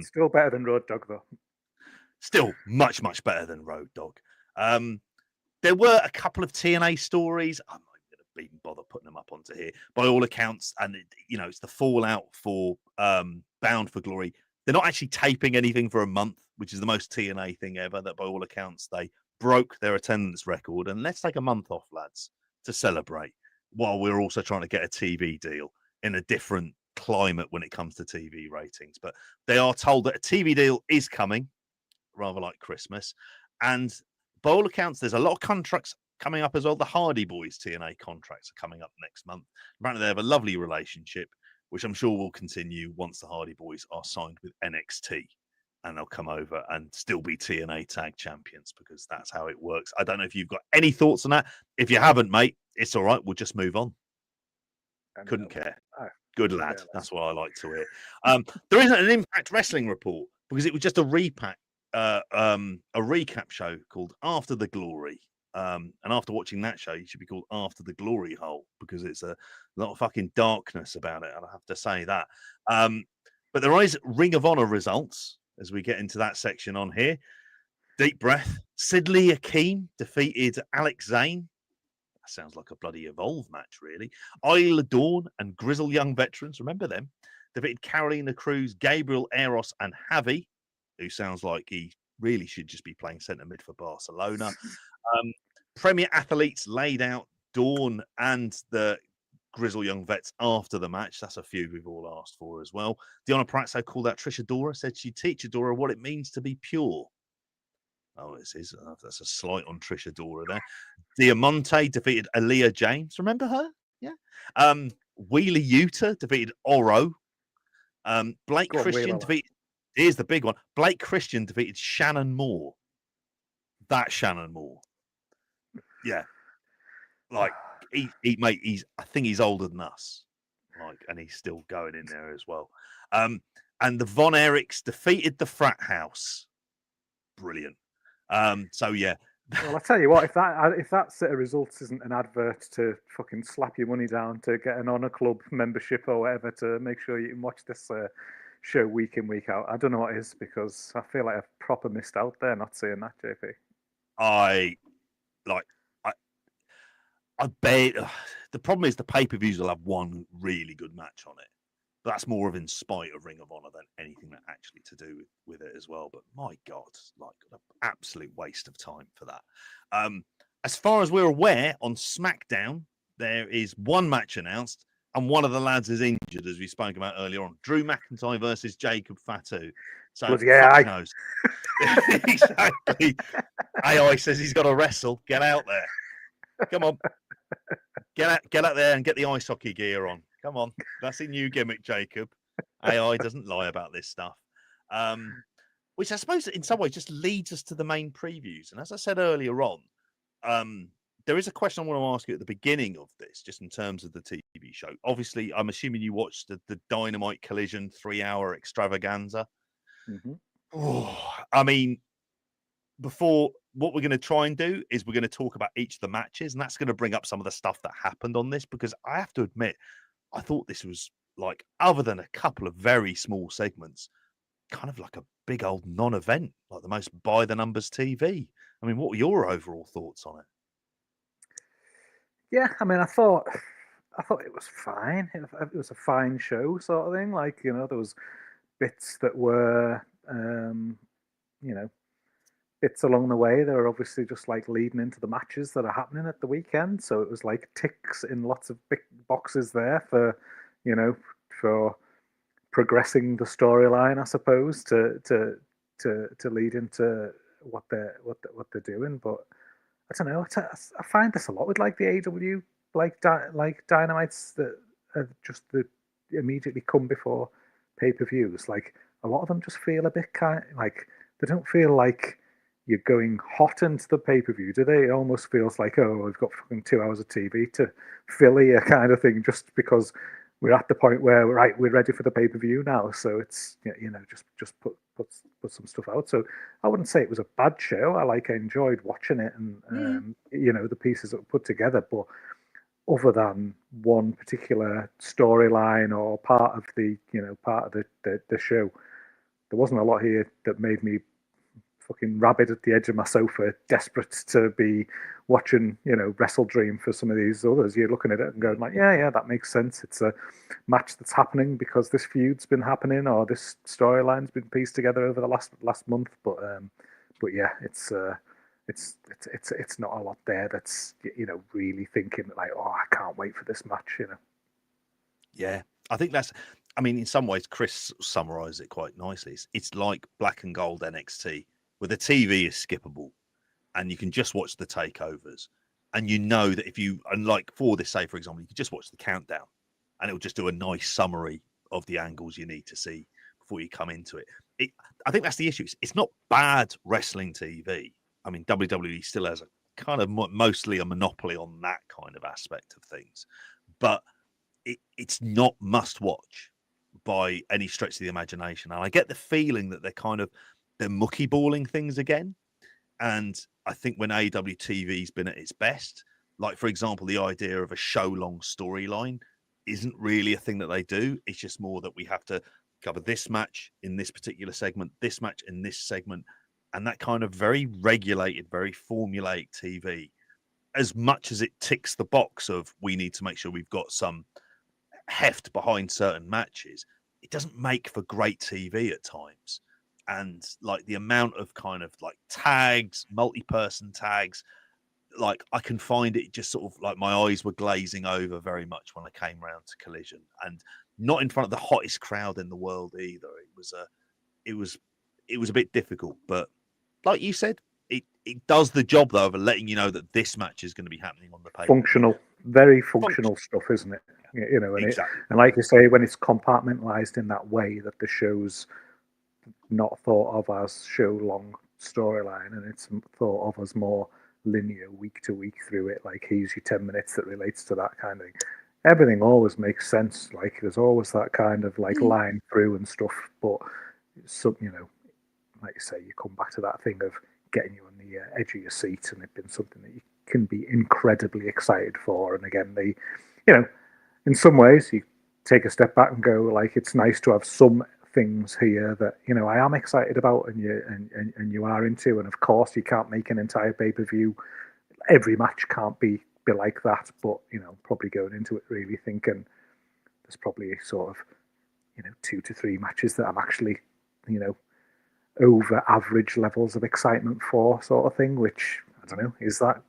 Still better than Road Dogg, though. Still much better than Road Dogg. There were a couple of TNA stories. I'm not going to even bother putting them up onto here. By all accounts, and it's the fallout for Bound for Glory. They're not actually taping anything for a month, which is the most TNA thing ever. That by all accounts they broke their attendance record, and let's take a month off, lads, to celebrate, while we're also trying to get a TV deal in a different climate when it comes to TV ratings. But they are told that a TV deal is coming, rather like Christmas, and by all accounts, there's a lot of contracts coming up as well. The Hardy Boys TNA contracts are coming up next month. Apparently, they have a lovely relationship, which I'm sure will continue once the Hardy Boys are signed with NXT. And they'll come over and still be TNA tag champions, because that's how it works. I don't know if you've got any thoughts on that. If you haven't, mate, it's all right. We'll just move on. Couldn't care. Good lad. That's what I like to hear. There isn't an Impact Wrestling report because it was just a recap show called After the Glory. And after watching that show, you should be called After the Glory Hole, because it's a lot of fucking darkness about it. I have to say that. But there is Ring of Honor results as we get into that section on here. Deep breath. Sidley Akeem defeated Alex Zane. That sounds like a bloody Evolve match, really. Isla Dawn and Grizzle Young Veterans, remember them, defeated Carolina Cruz, Gabriel Eros, and Javi, who sounds like he really should just be playing centre mid for Barcelona. Premier Athletes laid out Dawn and the Grizzle Young Vets after the match. That's a feud we've all asked for as well. Deonna Pratso called out Trish Adora, said she'd teach Adora what it means to be pure. Oh, this is that's a slight on Trish Adora there. Diamante defeated Aaliyah James. Remember her? Yeah. Wheeler Yuta defeated Oro. Blake Christian defeated. Here's the big one. Blake Christian defeated Shannon Moore. That Shannon Moore. Yeah. Like mate, I think he's older than us. Like, and he's still going in there as well. And the Von Erichs defeated the Frat House. Brilliant. So yeah. Well, I tell you what, if that set of results isn't an advert to fucking slap your money down to get an Honor Club membership or whatever to make sure you can watch this show week in, week out, I don't know what is, because I feel like I've proper missed out there not seeing that, JP. I bet the problem is the pay-per-views will have one really good match on it. But that's more of in spite of Ring of Honor than anything that actually to do with it as well. But my God, like an absolute waste of time for that. As far as we're aware, on SmackDown, there is one match announced, and one of the lads is injured, as we spoke about earlier on. Drew McIntyre versus Jacob Fatu. So AI knows. Exactly. AI says he's got to wrestle. Get out there. Come on. Get out there and get the ice hockey gear on. Come on. That's a new gimmick, Jacob. AI doesn't lie about this stuff. Which I suppose in some ways just leads us to the main previews. And as I said earlier on, there is a question I want to ask you at the beginning of this, just in terms of the TV show. Obviously, I'm assuming you watched the Dynamite Collision 3-hour extravaganza. Mm-hmm. Oh, I mean, before what we're going to try and do is we're going to talk about each of the matches, and that's going to bring up some of the stuff that happened on this, because I have to admit, I thought this was like, other than a couple of very small segments, kind of like a big old non-event, like the most by the numbers TV. I mean, what were your overall thoughts on it? Yeah, I mean, I thought it was fine. It was a fine show, sort of thing. Like, you know, there was bits that were, you know, bits along the way. They were obviously just like leading into the matches that are happening at the weekend. So it was like ticks in lots of big boxes there for, you know, for progressing the storyline, I suppose, to lead into what they're doing. But I don't know. I find this a lot with like the AEW like dynamites that are just the immediately come before pay-per-views. Like a lot of them just feel a bit kind like they don't feel like you're going hot into the pay-per-view, do they? It almost feels like, oh, we've got fucking 2 hours of TV to fill here, kind of thing, just because we're at the point where we're ready for the pay-per-view now. So it's, you know, just put some stuff out. So I wouldn't say it was a bad show. I enjoyed watching it, and you know, the pieces that were put together. But other than one particular storyline or part of the, you know, part of the show, there wasn't a lot here that made me fucking rabid at the edge of my sofa, desperate to be watching, you know, WrestleDream for some of these others. You're looking at it and going like, yeah, that makes sense. It's a match that's happening because this feud's been happening or this storyline's been pieced together over the last month. But yeah, it's not a lot there that's, you know, really thinking like, oh, I can't wait for this match, you know. Yeah, I think that's. I mean, in some ways, Chris summarised it quite nicely. It's like Black and Gold NXT, where the TV is skippable, and you can just watch the takeovers, and you know that if you, and like for this, say for example, you can just watch the countdown, and it will just do a nice summary of the angles you need to see before you come into it. I think that's the issue. It's not bad wrestling TV. I mean, WWE still has a kind of mostly a monopoly on that kind of aspect of things, but it's not must watch by any stretch of the imagination. And I get the feeling that they're mucky balling things again. And I think when AEW TV's been at its best, like for example, the idea of a show long storyline isn't really a thing that they do. It's just more that we have to cover this match in this particular segment, this match in this segment, and that kind of very regulated, very formulaic TV. As much as it ticks the box of we need to make sure we've got some heft behind certain matches, it doesn't make for great TV at times. And like the amount of kind of like tags, multi-person tags, like I can find it just sort of like my eyes were glazing over very much when I came around to Collision, and not in front of the hottest crowd in the world either. It was a bit difficult, but like you said, it does the job though of letting you know that this match is going to be happening on the pay. Functional, very functional stuff, isn't it? You know, and exactly. And like you say, when it's compartmentalized in that way, that the show's not thought of as show long storyline, and it's thought of as more linear week to week through it. Like, here's your 10 minutes that relates to that kind of thing. Everything always makes sense. Like, there's always that kind of like line through and stuff. But some, you know, like you say, you come back to that thing of getting you on the edge of your seat, and it's been something that you can be incredibly excited for. And again, you know, in some ways, you take a step back and go, like, it's nice to have some things here that, you know, I am excited about, and you are into. And of course, you can't make an entire pay-per-view. Every match can't be like that, but, you know, probably going into it really thinking there's probably sort of, you know, 2 to 3 matches that I'm actually, you know, over average levels of excitement for, sort of thing. Which, I don't know, is that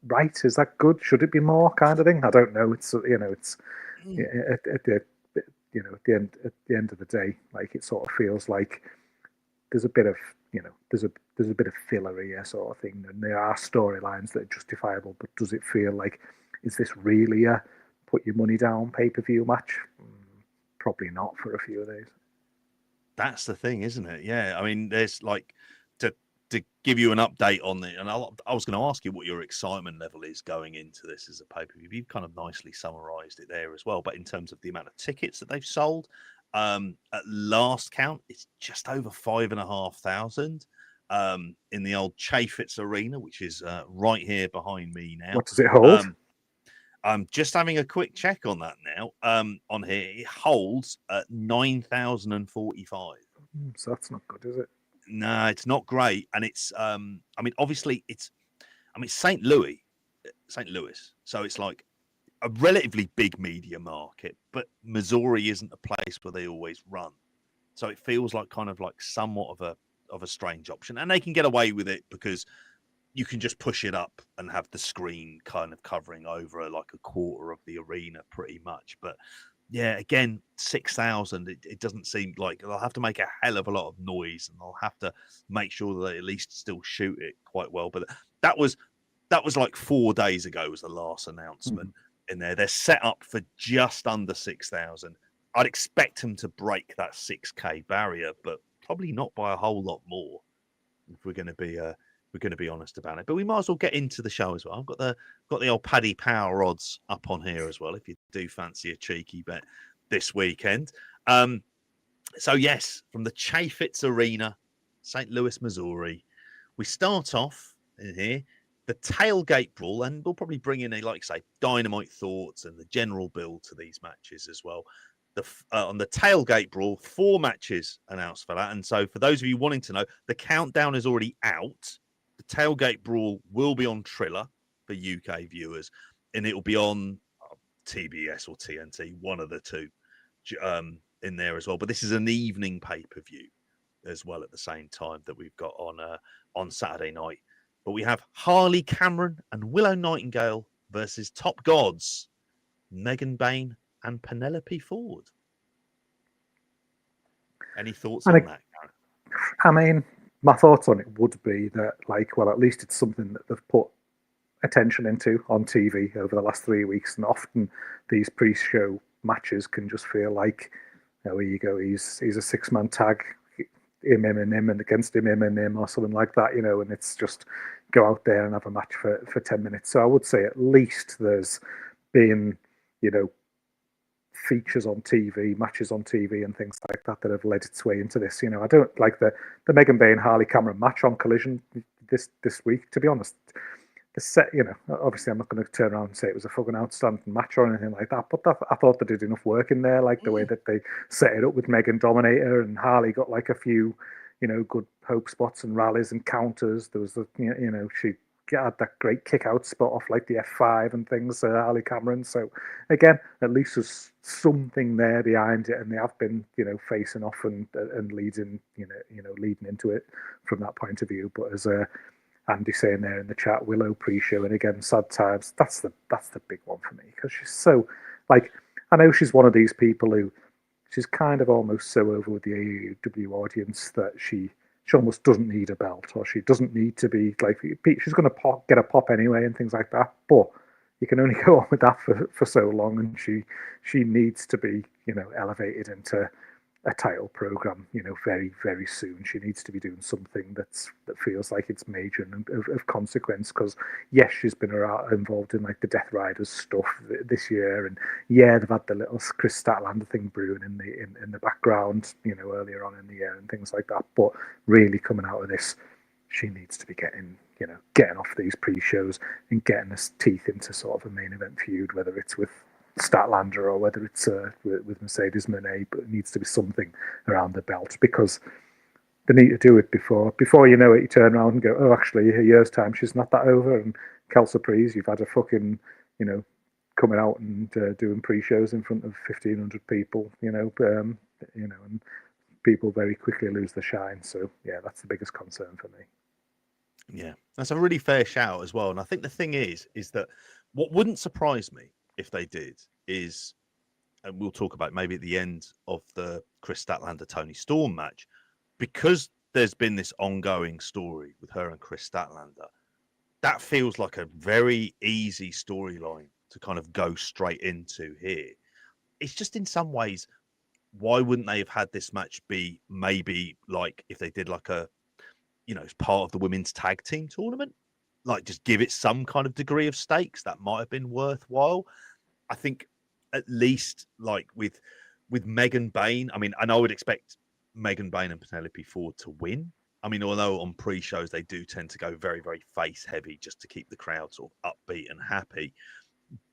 right? Is that good? Should it be more, kind of thing? I don't know. It's, you know, it's at the, you know, at the end of the day, like, it sort of feels like there's a bit of, you know, there's a bit of filler here, sort of thing, and there are storylines that are justifiable. But does it feel like, is this really a put your money down pay-per-view match? Probably not for a few of these. That's the thing, isn't it? Yeah, I mean, there's like to give you an update on it, and I was going to ask you what your excitement level is going into this as a pay-per-view. You've kind of nicely summarised it there as well. But in terms of the amount of tickets that they've sold, At last count, it's just over 5,500 in the old Chaffetz Arena, which is right here behind me now. What does it hold? I'm just having a quick check on that now. On here, it holds 9,045. So that's not good, is it? No, it's not great, and it's. I mean, obviously, it's St. Louis, so it's like a relatively big media market, but Missouri isn't a place where they always run, so it feels like kind of like somewhat of a strange option, and they can get away with it because you can just push it up and have the screen kind of covering over like a quarter of the arena pretty much. But yeah, again, 6,000, it doesn't seem like they'll have to make a hell of a lot of noise, and they'll have to make sure that they at least still shoot it quite well. But that was like 4 days ago was the last announcement in there. They're set up for just under 6,000. I'd expect them to break that 6K barrier, but probably not by a whole lot more if we're going to be honest about it. But we might as well get into the show as well. I've got the old Paddy Power odds up on here as well, if you do fancy a cheeky bet this weekend. So yes, from the Chaffetz Arena, St. Louis, Missouri, we start off in here, the tailgate brawl, and we'll probably bring in like say, dynamite thoughts and the general build to these matches as well. On the tailgate brawl, 4 matches announced for that. And so for those of you wanting to know, the countdown is already out. The tailgate brawl will be on Triller for UK viewers, and it will be on TBS or TNT, one of the two, in there as well. But this is an evening pay-per-view as well at the same time that we've got on Saturday night. But we have Harley Cameron and Willow Nightingale versus Top Gods, Megan Bayne and Penelope Ford. Any thoughts on that, Gareth? I mean, my thoughts on it would be that, like, well, at least it's something that they've put attention into on TV over the last 3 weeks, and often these pre-show matches can just feel like, here you go, he's a 6-man tag, him and against him or something like that, and it's just go out there and have a match for 10 minutes. So I would say at least there's been, features on TV, matches on TV, and things like that have led its way into this. I don't like the Megan Bayne Harley Cameron match on Collision this week. To be honest, the set, obviously I'm not going to turn around and say it was a fucking outstanding match or anything like that, but I thought they did enough work in there, like the way that they set it up with Megan Dominator, and Harley got like a few, good hope spots and rallies and counters. There was she had that great kick out spot off like the F5 and things, Harley Cameron. So again, at least there's something there behind it, and they have been, facing off and leading, leading into it from that point of view. But as Andy saying there in the chat, Willow pre-show, and again, sad times. That's the big one for me, because she's so, like, I know she's one of these people who she's kind of almost so over with the AEW audience that she almost doesn't need a belt, or she doesn't need to be like, she's going to get a pop anyway and things like that. But you can only go on with that for so long, and she needs to be, elevated into a title program, very, very soon. She needs to be doing something that feels like it's major and of consequence, because yes, she's been involved in like the Death Riders stuff this year, and yeah, they've had the little Chris Statlander thing brewing in the background, earlier on in the year and things like that. But really coming out of this, she needs to be getting off these pre-shows and getting her teeth into sort of a main event feud, whether it's with Statlander or whether it's with Mercedes Moné, but it needs to be something around the belt, because they need to do it before you know it. You turn around and go, oh, actually, a year's time she's not that over, and Kel Surprise, you've had a fucking, coming out and doing pre-shows in front of 1,500 people, and people very quickly lose the shine. So yeah, that's the biggest concern for me. Yeah, that's a really fair shout as well. And I think the thing is that what wouldn't surprise me if they did is, and we'll talk about maybe at the end of the Chris Statlander Tony Storm match, because there's been this ongoing story with her and Chris Statlander, that feels like a very easy storyline to kind of go straight into here. It's just in some ways, why wouldn't they have had this match be maybe like if they did like a, as part of the women's tag team tournament, like just give it some kind of degree of stakes that might have been worthwhile. I think at least like with with Megan Bain, I mean, and I would expect Megan Bain and Penelope Ford to win. I mean, although on pre-shows they do tend to go very, very face heavy just to keep the crowd sort of upbeat and happy.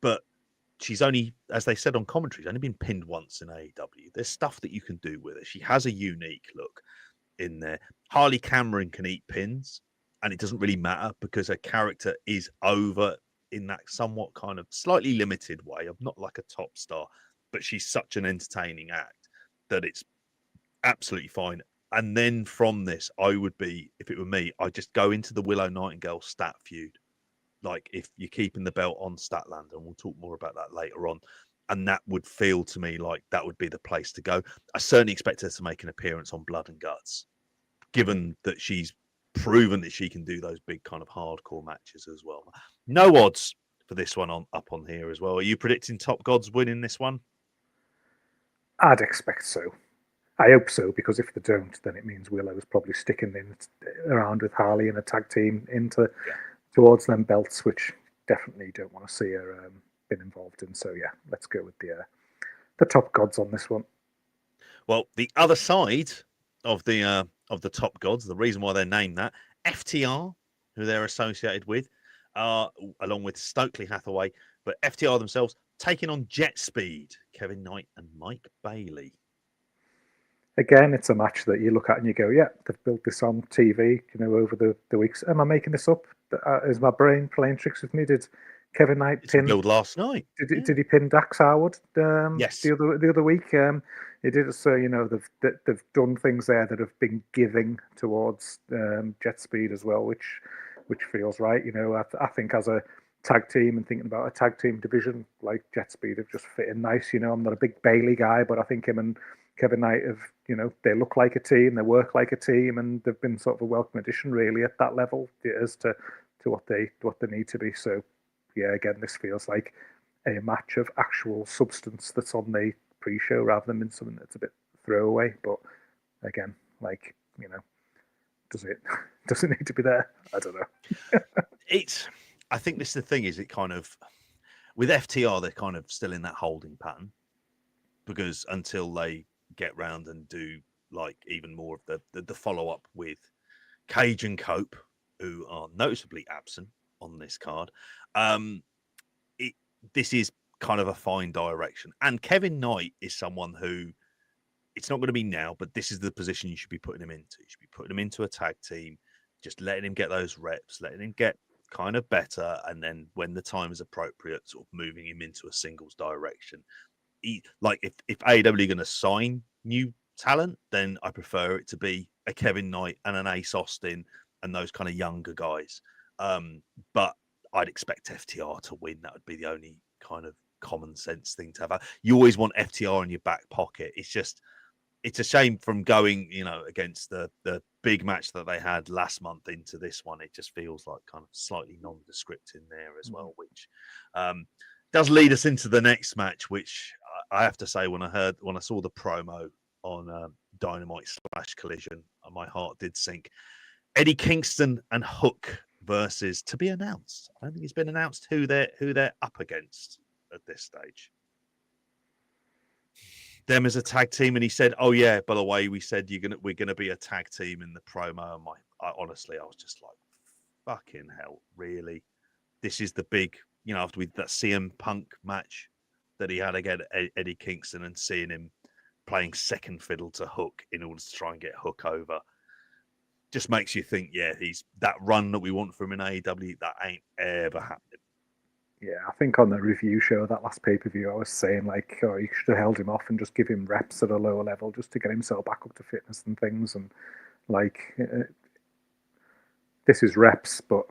But she's only, as they said on commentary, she's only been pinned once in AEW. There's stuff that you can do with her. She has a unique look in there. Harley Cameron can eat pins, and it doesn't really matter because her character is over in that somewhat kind of slightly limited way of not like a top star, but she's such an entertaining act that it's absolutely fine. And then from this, I would be, if it were me, I'd just go into the Willow Nightingale stat feud. Like if you're keeping the belt on Statlander, and we'll talk more about that later on. And that would feel to me like that would be the place to go. I certainly expect her to make an appearance on Blood and Guts, given that she's proven that she can do those big kind of hardcore matches as well. No odds for this one up on here as well. Are you predicting Top Gods winning this one? I'd expect so. I hope so, because if they don't, then it means Willow's probably sticking around with Harley in a tag team towards them belts, which definitely don't want to see her been involved in. So yeah, let's go with the Top Gods on this one. Well, the other side of the Top Gods, the reason why they're named that, FTR, who they're associated with, along with Stokely Hathaway, but FTR themselves taking on Jet Speed, Kevin Knight and Mike Bailey. Again, it's a match that you look at and you go, yeah, they've built this on TV, over the weeks. Am I making this up? Is my brain playing tricks with me? Did Kevin Knight pin build last night? Did he pin Dax Howard? Yes. The other week. He did. So they've done things there that have been giving towards Jet Speed as well, which feels right. I think as a tag team and thinking about a tag team division, like Jet Speed have just fit in nice. I'm not a big Bailey guy, but I think him and Kevin Knight have, they look like a team, they work like a team, and they've been sort of a welcome addition really at that level as to what they need to be. So yeah, again, this feels like a match of actual substance that's on the pre-show rather than something that's a bit throwaway. But again, does it need to be there? I don't know. I think this is the thing, is it kind of, with FTR, they're kind of still in that holding pattern, because until they get round and do like even more of the follow-up with Cage and Cope, who are noticeably absent on this card, this is kind of a fine direction. And Kevin Knight is someone who, it's not going to be now, but this is the position you should be putting him into. You should be putting him into a tag team, just letting him get those reps, letting him get kind of better, and then when the time is appropriate, sort of moving him into a singles direction. If AEW are going to sign new talent, then I prefer it to be a Kevin Knight and an Ace Austin and those kind of younger guys. But I'd expect FTR to win. That would be the only kind of common sense thing to have. You always want FTR in your back pocket. It's a shame from going, against the big match that they had last month into this one. It just feels like kind of slightly nondescript in there as well, which does lead us into the next match, which I have to say, when I saw the promo on Dynamite / Collision, my heart did sink. Eddie Kingston and Hook versus, to be announced. I don't think it's been announced who they're up against at this stage. Them as a tag team, and he said, "Oh yeah, by the way, we said we're gonna be a tag team in the promo." And honestly, I was just like, "Fucking hell, really? This is the big, after that CM Punk match that he had against Eddie Kingston, and seeing him playing second fiddle to Hook in order to try and get Hook over, just makes you think, yeah, he's that run that we want from an AEW, that ain't ever happening." Yeah, I think on the review show, that last pay-per-view, I was saying, you should have held him off and just give him reps at a lower level just to get himself back up to fitness and things. And, this is reps, but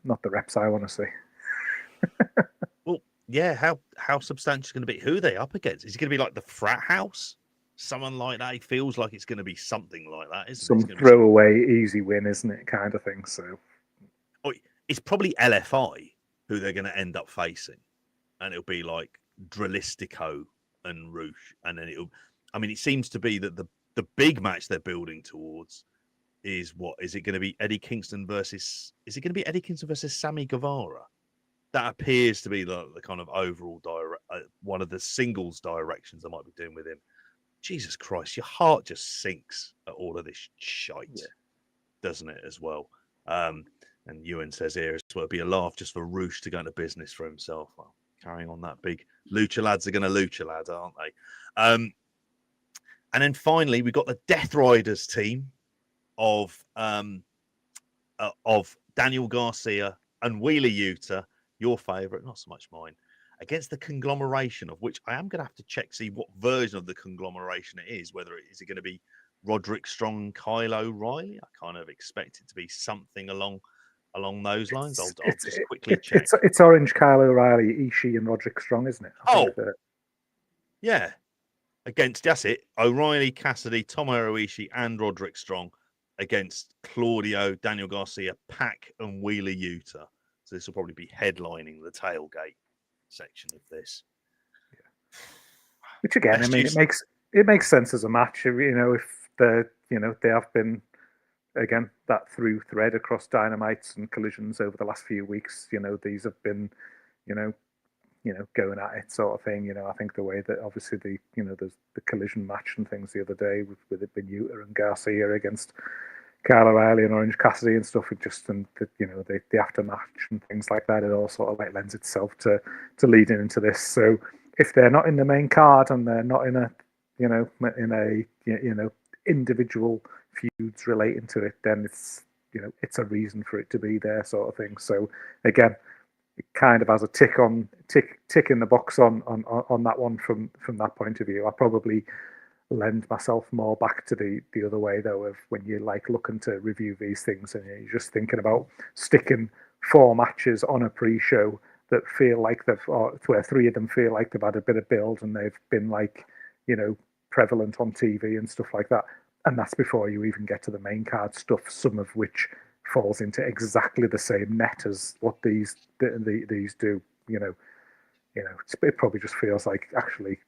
not the reps I want to see. Well, yeah, how substantial is going to be? Who are they up against? Is it going to be like the Frat House? Someone like that? It feels like it's going to be something like that, isn't it? Some throwaway, easy win, isn't it, kind of thing. So, it's probably LFI who they're going to end up facing, and it'll be like Drillistico and Roosh, and then it seems to be that the big match they're building towards is it going to be Eddie Kingston versus Sammy Guevara? That appears to be the kind of overall one of the singles directions I might be doing with him. Jesus Christ, your heart just sinks at all of this shite, doesn't it, as well? And Ewan says here, well, it'd be a laugh just for Roosh to go into business for himself. Well, carrying on that big Lucha lads are going to Lucha lads, aren't they? And then finally, we got the Death Riders team of Daniel Garcia and Wheeler Yuta, your favourite, not so much mine, against the conglomeration, of which I am going to have to check, see what version of the conglomeration it is, whether is it going to be Roderick Strong and Kyle O'Reilly. I kind of expect it to be something along those lines. I'll just quickly check. It's Orange, Kyle O'Reilly, Ishii, and Roderick Strong, isn't it? I think yeah. Against, that's it, O'Reilly, Cassidy, Tomohiro Ishii, and Roderick Strong against Claudio, Daniel Garcia, Pac, and Wheeler Yuta. So this will probably be headlining the tailgate section of this. Yeah. Which again, it makes sense as a match. If they have been, again, that through thread across Dynamites and Collisions over the last few weeks. These have been, going at it sort of thing. I think the way that obviously there's the Collision match and things the other day with it being Yuta and Garcia against Kyle O'Reilly and Orange Cassidy and stuff. It just, and the aftermatch and things like that, it all sort of like lends itself to leading into this. So if they're not in the main card and they're not in a individual feuds relating to it, then it's a reason for it to be there, sort of thing. So again, it kind of has a tick in the box on that one from that point of view. I probably lend myself more back to the other way, though, of when you're like looking to review these things and you're just thinking about sticking 4 matches on a pre-show that feel like where 3 of them feel like they've had a bit of build and they've been like prevalent on TV and stuff like that, and that's before you even get to the main card stuff, some of which falls into exactly the same net as what these do. It probably just feels like, actually,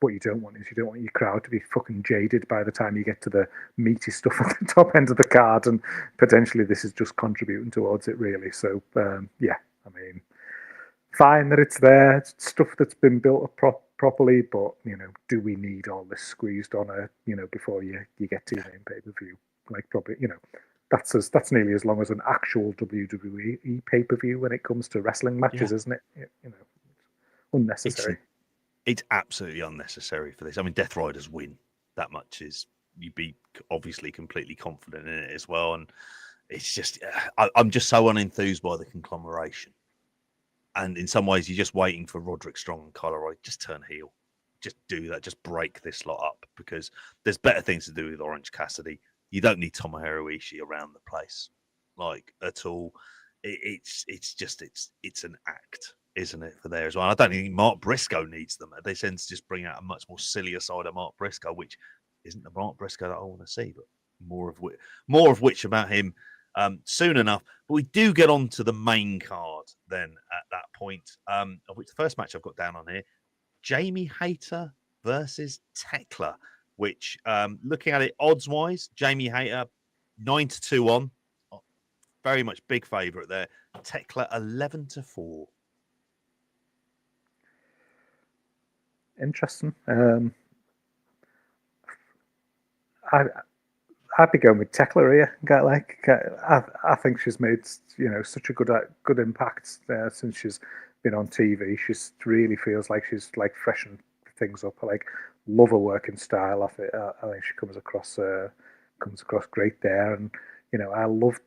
what you don't want your crowd to be fucking jaded by the time you get to the meaty stuff at the top end of the card, and potentially this is just contributing towards it, really. So fine that it's there. It's stuff that's been built up properly, but do we need all this squeezed on before you get to your main pay-per-view? Like, probably, that's nearly as long as an actual WWE pay-per-view when it comes to wrestling matches, isn't it? Unnecessary. It's absolutely unnecessary for this. I mean, Death Riders win. That much you'd be obviously completely confident in it as well. And it's just, I'm just so unenthused by the conglomeration. And in some ways, you're just waiting for Roderick Strong and Kyle O'Reilly. Just turn heel. Just do that. Just break this lot up, because there's better things to do with Orange Cassidy. You don't need Tomohiro Ishii around the place, like, at all. It's an act, isn't it, for there as well? And I don't think Mark Briscoe needs them. They tend to just bring out a much more sillier side of Mark Briscoe, which isn't the Mark Briscoe that I want to see, but more of which about him soon enough. But we do get on to the main card then at that point, of which the first match I've got down on here, Jamie Hayter versus Tekla, which, looking at it odds-wise, Jamie Hayter 9-2 on. Very much big favourite there. Tekla 11-4. Interesting. I'd be going with Tekla here. I think she's made such a good impact since she's been on TV. She really feels like she's like freshened things up. I love her working style. I think she comes across great there, and I love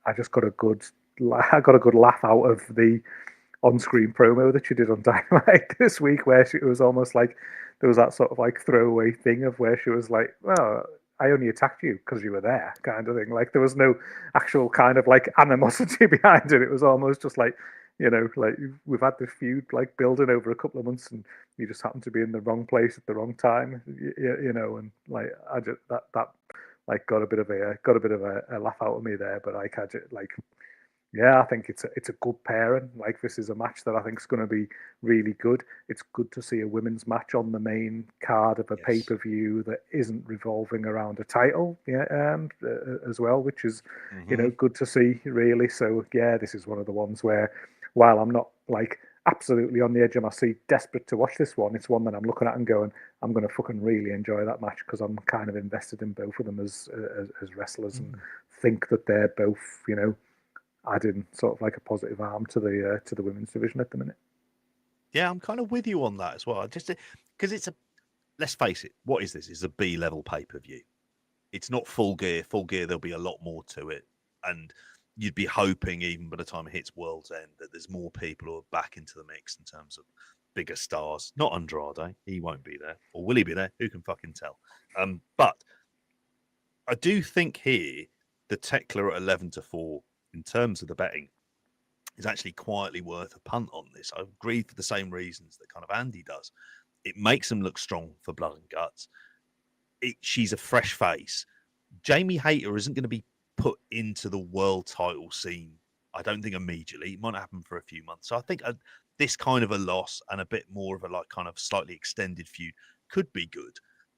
I just got a good laugh out of the on-screen promo that she did on Dynamite this week, where it was almost like there was that sort of like throwaway thing of where she was like, well, I only attacked you because you were there, kind of thing. Like, there was no actual kind of like animosity behind it. It was almost just like, like, we've had this feud like building over a couple of months, and you just happened to be in the wrong place at the wrong time, and like, I just that like got a bit of a laugh out of me there. But I just like, yeah, I think it's a good pairing. Like, this is a match that I think is going to be really good. It's good to see a women's match on the main card of a pay-per-view that isn't revolving around a title, as well, which is good to see, really. So yeah, this is one of the ones where, while I'm not like absolutely on the edge of my seat, desperate to watch this one. It's one that I'm looking at and going, I'm going to fucking really enjoy that match because I'm kind of invested in both of them as wrestlers and think that they're both, you know, adding sort of like a positive arm to the women's division at the minute. Yeah, I'm kind of with you on that as well. Just because it's a, let's face it, what is this? It's a B level pay per view. It's not Full Gear. Full Gear, there'll be a lot more to it, and you'd be hoping even by the time it hits World's End that there's more people who are back into the mix in terms of bigger stars. Not Andrade, he won't be there, or will he be there? Who can fucking tell? But I do think here the Tekla at 11-4 in terms of the betting is actually quietly worth a punt on this. I agree for the same reasons that kind of Andy does. It makes them look strong for blood and guts. She's a fresh face. Jamie Hayter isn't going to be put into the world title scene, I don't think immediately. It might happen for a few months. So I think this kind of a loss and a bit more of a like kind of slightly extended feud could be good.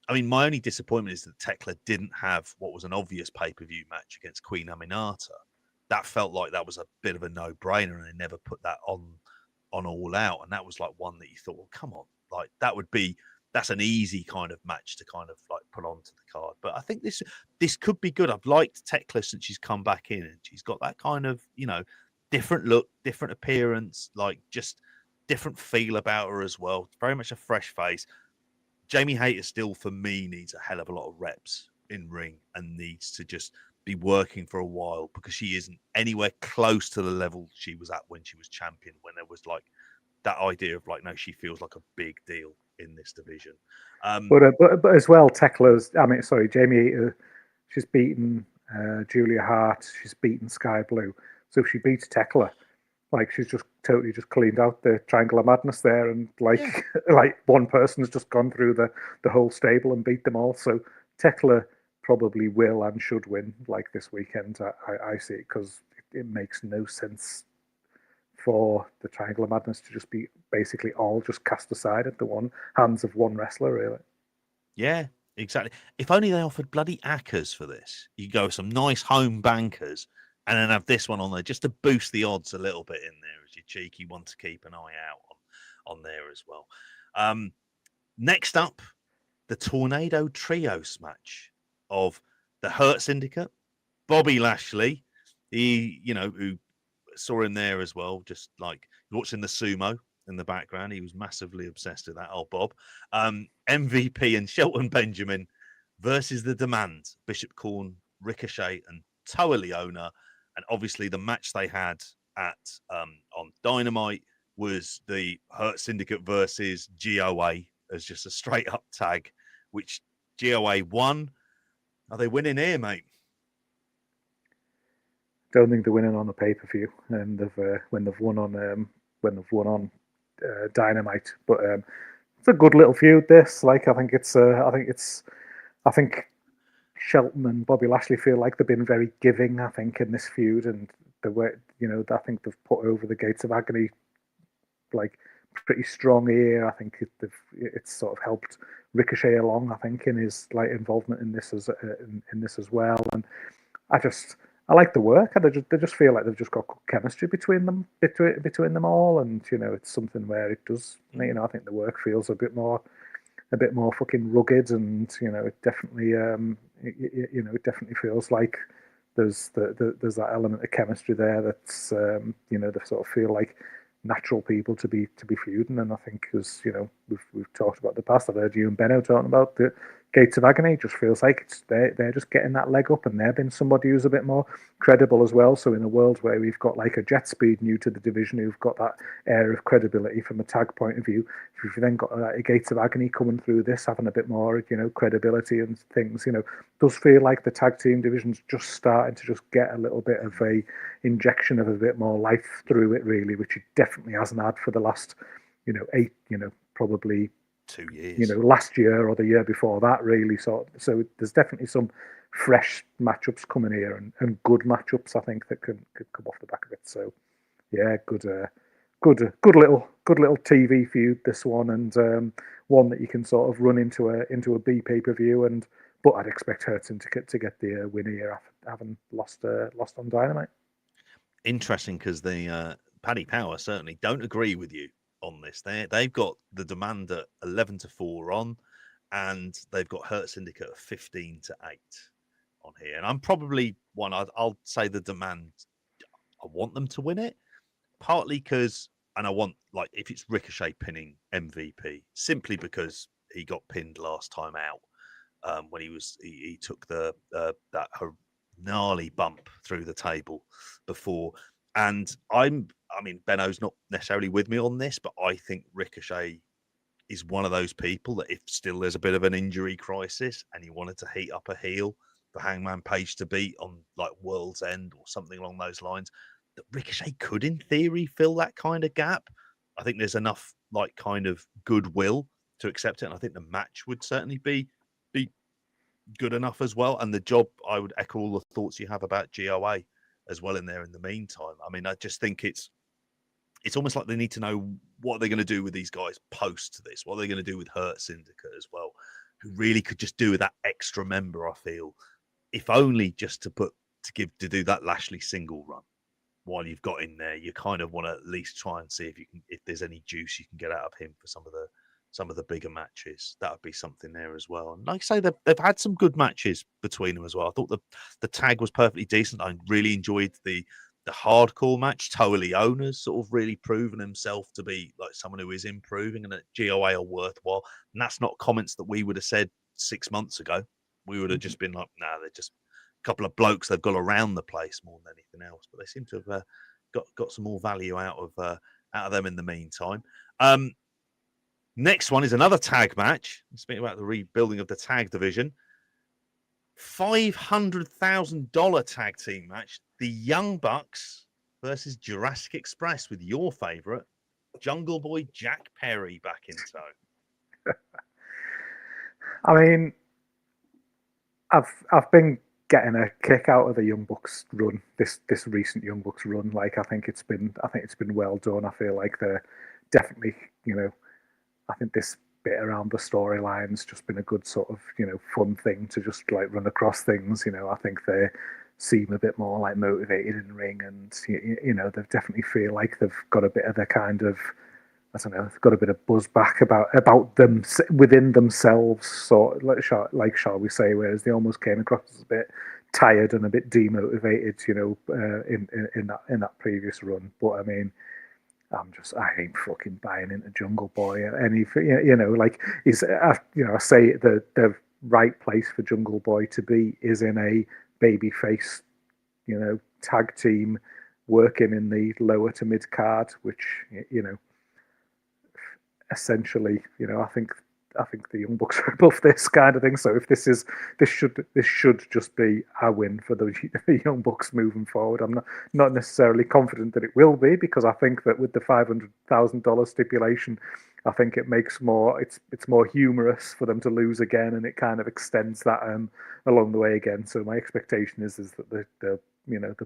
I mean, my only disappointment is that Tekla didn't have what was an obvious pay-per-view match against Queen Aminata. That felt like that was a bit of a no-brainer, and they never put that on All Out. And that was like one that you thought, well, come on, like that's an easy kind of match to kind of like put onto the card. But I think this could be good. I've liked Tekla since she's come back in, and she's got that kind of, you know, different look, different appearance, like just different feel about her as well. Very much a fresh face. Jamie Hayter still, for me, needs a hell of a lot of reps in ring and needs to just be working for a while because she isn't anywhere close to the level she was at when she was champion, when there was like that idea of like, no, she feels like a big deal in this division. But as well, Tekla's, Jamie Hayter, she's beaten Julia Hart, she's beaten Sky Blue. So if she beats Tekla, like she's just totally just cleaned out the Triangle of Madness there, and like like one person's just gone through the whole stable and beat them all. So Tekla probably will and should win like this weekend. I see it because it makes no sense for the Triangle of Madness to just be basically all just cast aside at the hands of one wrestler, really. Yeah, exactly. If only they offered bloody Ackers for this. You go with some nice home bankers and then have this one on there just to boost the odds a little bit in there as you cheeky want to keep an eye out on there as well. Next up, the Tornado Trios match of the Hurt Syndicate, Bobby Lashley, who saw him there as well, just like watching the sumo in the background. He was massively obsessed with that, old Bob. MVP and Shelton Benjamin versus the Demand, Bishop Corn, Ricochet, and Toa Leona. And obviously the match they had at on Dynamite was the Hurt Syndicate versus GOA as just a straight up tag, which GOA won. Are they winning here, mate? Don't think they're winning on the pay-per-view, and when they've won on Dynamite. But it's a good little feud. This, like, I think Shelton and Bobby Lashley feel like they've been very giving. I think in this feud, and the way I think they've put over the gates of agony like pretty strong here. I think it's sort of helped Ricochet along. I think in his like involvement in this as well, and I like the work. They just feel like they've just got good chemistry between them all, and it's something where it does. I think the work feels a bit more fucking rugged, and it definitely it definitely feels like there's that element of chemistry there that's they sort of feel like natural people to be feuding. And I think, as we've talked about in the past, I've heard you and Benno talking about the Gates of Agony. It just feels like they're just getting that leg up, and they've been somebody who's a bit more credible as well. So in a world where we've got like a Jet Speed new to the division who've got that air of credibility from a tag point of view, if you've then got a Gates of Agony coming through this, having a bit more credibility and things, does feel like the tag team division's just starting to just get a little bit of a injection of a bit more life through it, really, which it definitely hasn't had for the last probably 2 years, last year or the year before that, really. So there's definitely some fresh matchups coming here, and good matchups, I think, that could come off the back of it. So yeah, good little TV feud, this one, and one that you can sort of run into a B pay-per-view, but I'd expect Hurton to get the win here after having lost on Dynamite. Interesting, because the Paddy Power certainly don't agree with you on this. They've got the demand at 11-4 on, and they've got Hurt Syndicate at 15-8 on here. And I'm probably one. I'll say the demand. I want them to win it, partly because, and I want, like, if it's Ricochet pinning MVP, simply because he got pinned last time out when he took that gnarly bump through the table before. And I mean, Benno's not necessarily with me on this, but I think Ricochet is one of those people that if still there's a bit of an injury crisis and he wanted to heat up a heel for Hangman Page to beat on like World's End or something along those lines, that Ricochet could in theory fill that kind of gap. I think there's enough like kind of goodwill to accept it. And I think the match would certainly be good enough as well. And the job, I would echo all the thoughts you have about GOA as well in there in the meantime. I mean, I just think it's almost like they need to know what they're going to do with these guys post this, what they're going to do with Hurt Syndicate as well, who really could just do with that extra member, I feel, if only just to do that Lashley single run while you've got in there. You kind of want to at least try and see if there's any juice you can get out of him for some of the bigger matches. That would be something there as well. And like I say, they've had some good matches between them as well. I thought the tag was perfectly decent. I really enjoyed the hardcore match. Toa Leona's sort of really proven himself to be like someone who is improving, and that GOA are worthwhile. And that's not comments that we would have said 6 months ago. We would have just been like, nah, they're just a couple of blokes they've got around the place more than anything else. But they seem to have got some more value out of them in the meantime. Next one is another tag match. Speaking about the rebuilding of the tag division, $500,000 tag team match. The Young Bucks versus Jurassic Express with your favorite Jungle Boy Jack Perry back in tow. I mean, I've been getting a kick out of the Young Bucks run, this recent Young Bucks run. Like, I think it's been well done. I feel like they're definitely, I think this bit around the storyline's just been a good sort of, fun thing to just like run across things. I think they seem a bit more like motivated in the ring, and they definitely feel like they've got a bit of their kind of, I don't know, they've got a bit of buzz back about them within themselves, sort of, like shall we say, whereas they almost came across as a bit tired and a bit demotivated, in that previous run. But I mean, I ain't fucking buying into Jungle Boy anything. Like I say the right place for Jungle Boy to be is in a babyface, tag team working in the lower to mid card, which essentially, I think the Young Bucks are above this kind of thing. So if this should just be a win for the Young Bucks moving forward. I'm not necessarily confident that it will be, because I think that with the $500,000 stipulation, I think it makes it's more humorous for them to lose again, and it kind of extends that along the way again. So my expectation is that they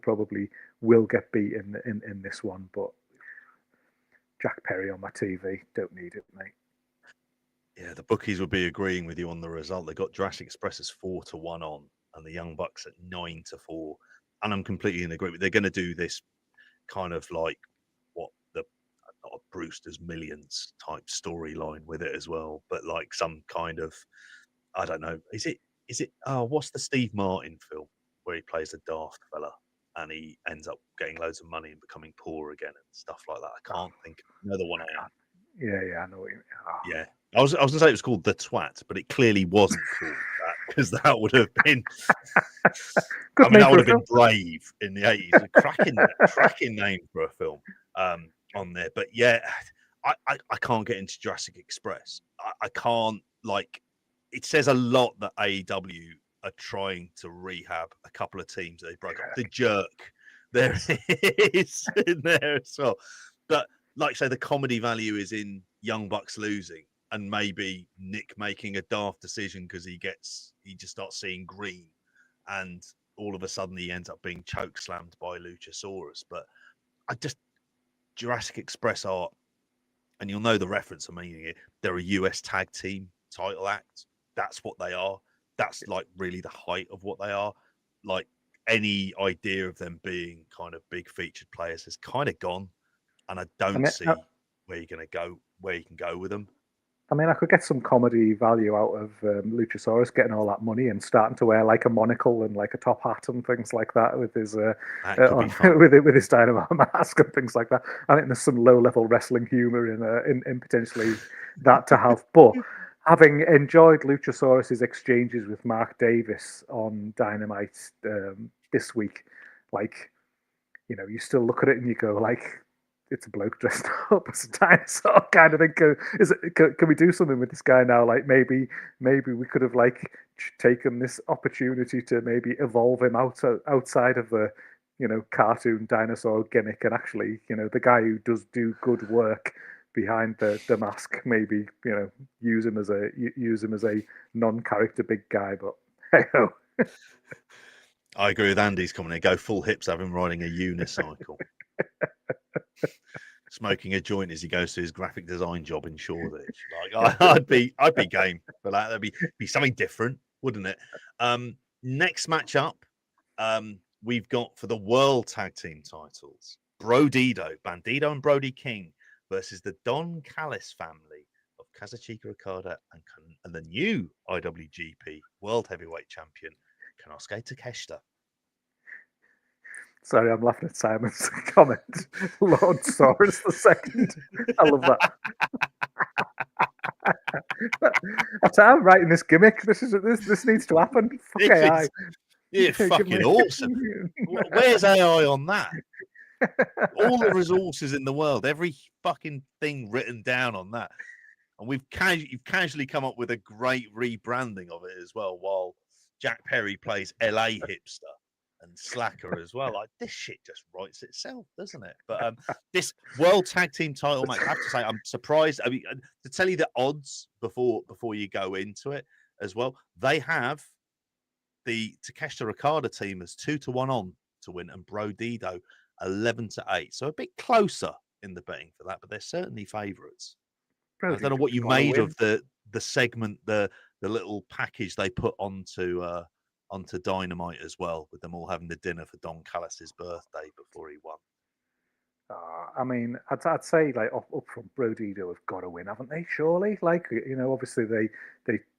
probably will get beat in this one, but Jack Perry on my TV, don't need it, mate. Yeah, the bookies would be agreeing with you on the result. They got Jurassic Express as 4-1 on, and the Young Bucks at 9-4. And I'm completely in agreement. They're going to do this kind of like not a Brewster's Millions type storyline with it as well, but like some kind of, I don't know. Is it? What's the Steve Martin film where he plays a daft fella and he ends up getting loads of money and becoming poor again and stuff like that? I can't think of another one. Yeah, I know what you mean. Oh. Yeah. I was going to say it was called The Twat, but it clearly wasn't called that, because that would have been that would have been brave in the 80s. A cracking name for a film on there. But yeah, I can't get into Jurassic Express. I can't, like, it says a lot that AEW are trying to rehab a couple of teams that they broke up. The Jerk, there it is in there as well. But like I say, the comedy value is in Young Bucks losing, and maybe Nick making a daft decision because he just starts seeing green, and all of a sudden he ends up being choke slammed by Luchasaurus. But Jurassic Express are, and you'll know the reference I'm meaning here, they're a US tag team title act. That's what they are. That's like really the height of what they are. Like, any idea of them being kind of big featured players has kind of gone and I don't see where you can go with them. I mean, I could get some comedy value out of Luchasaurus getting all that money and starting to wear like a monocle and like a top hat and things like that with his with his Dynamite mask and things like that. I think there's some low level wrestling humor in potentially that to have. But having enjoyed Luchasaurus's exchanges with Mark Davis on Dynamite this week, like, you know, you still look at it and you go like, it's a bloke dressed up as a dinosaur kind of thing. Can we do something with this guy now? Like maybe we could have like taken this opportunity to maybe evolve him outside of the, you know, cartoon dinosaur gimmick, and actually, you know, the guy who does do good work behind the mask, maybe, you know, use him as a non-character big guy. But hey ho. I agree with Andy's comment. Go full hips, have him riding a unicycle. Smoking a joint as he goes to his graphic design job in Shoreditch. Like I'd be game for that. That'd be something different, wouldn't it? Next matchup, we've got for the World Tag Team titles, Bandido and Brody King versus the Don Callis family of Kazuchika Okada and the new IWGP World Heavyweight Champion, Konosuke Takeshita. Sorry, I'm laughing at Simon's comment. Lord Saurus the second. I love that. I'm writing this gimmick. This needs to happen. Fuck AI. Yeah, fucking awesome. Where's AI on that? All the resources in the world, every fucking thing written down on that, and you've casually come up with a great rebranding of it as well. While Jack Perry plays LA hipster and slacker as well. Like, this shit just writes itself, doesn't it? But this World Tag Team title match, I have to say, I'm surprised. I mean, to tell you the odds before you go into it as well, they have the Takeshita Okada team as 2-1 on to win, and Brodido 11-8. So a bit closer in the betting for that, but they're certainly favourites. I don't know what you made of the segment, the little package they put onto Dynamite as well, with them all having the dinner for Don Callis' birthday before he won. I mean, I'd say like up from Brodido have got to win, haven't they? Surely, like, you know, obviously they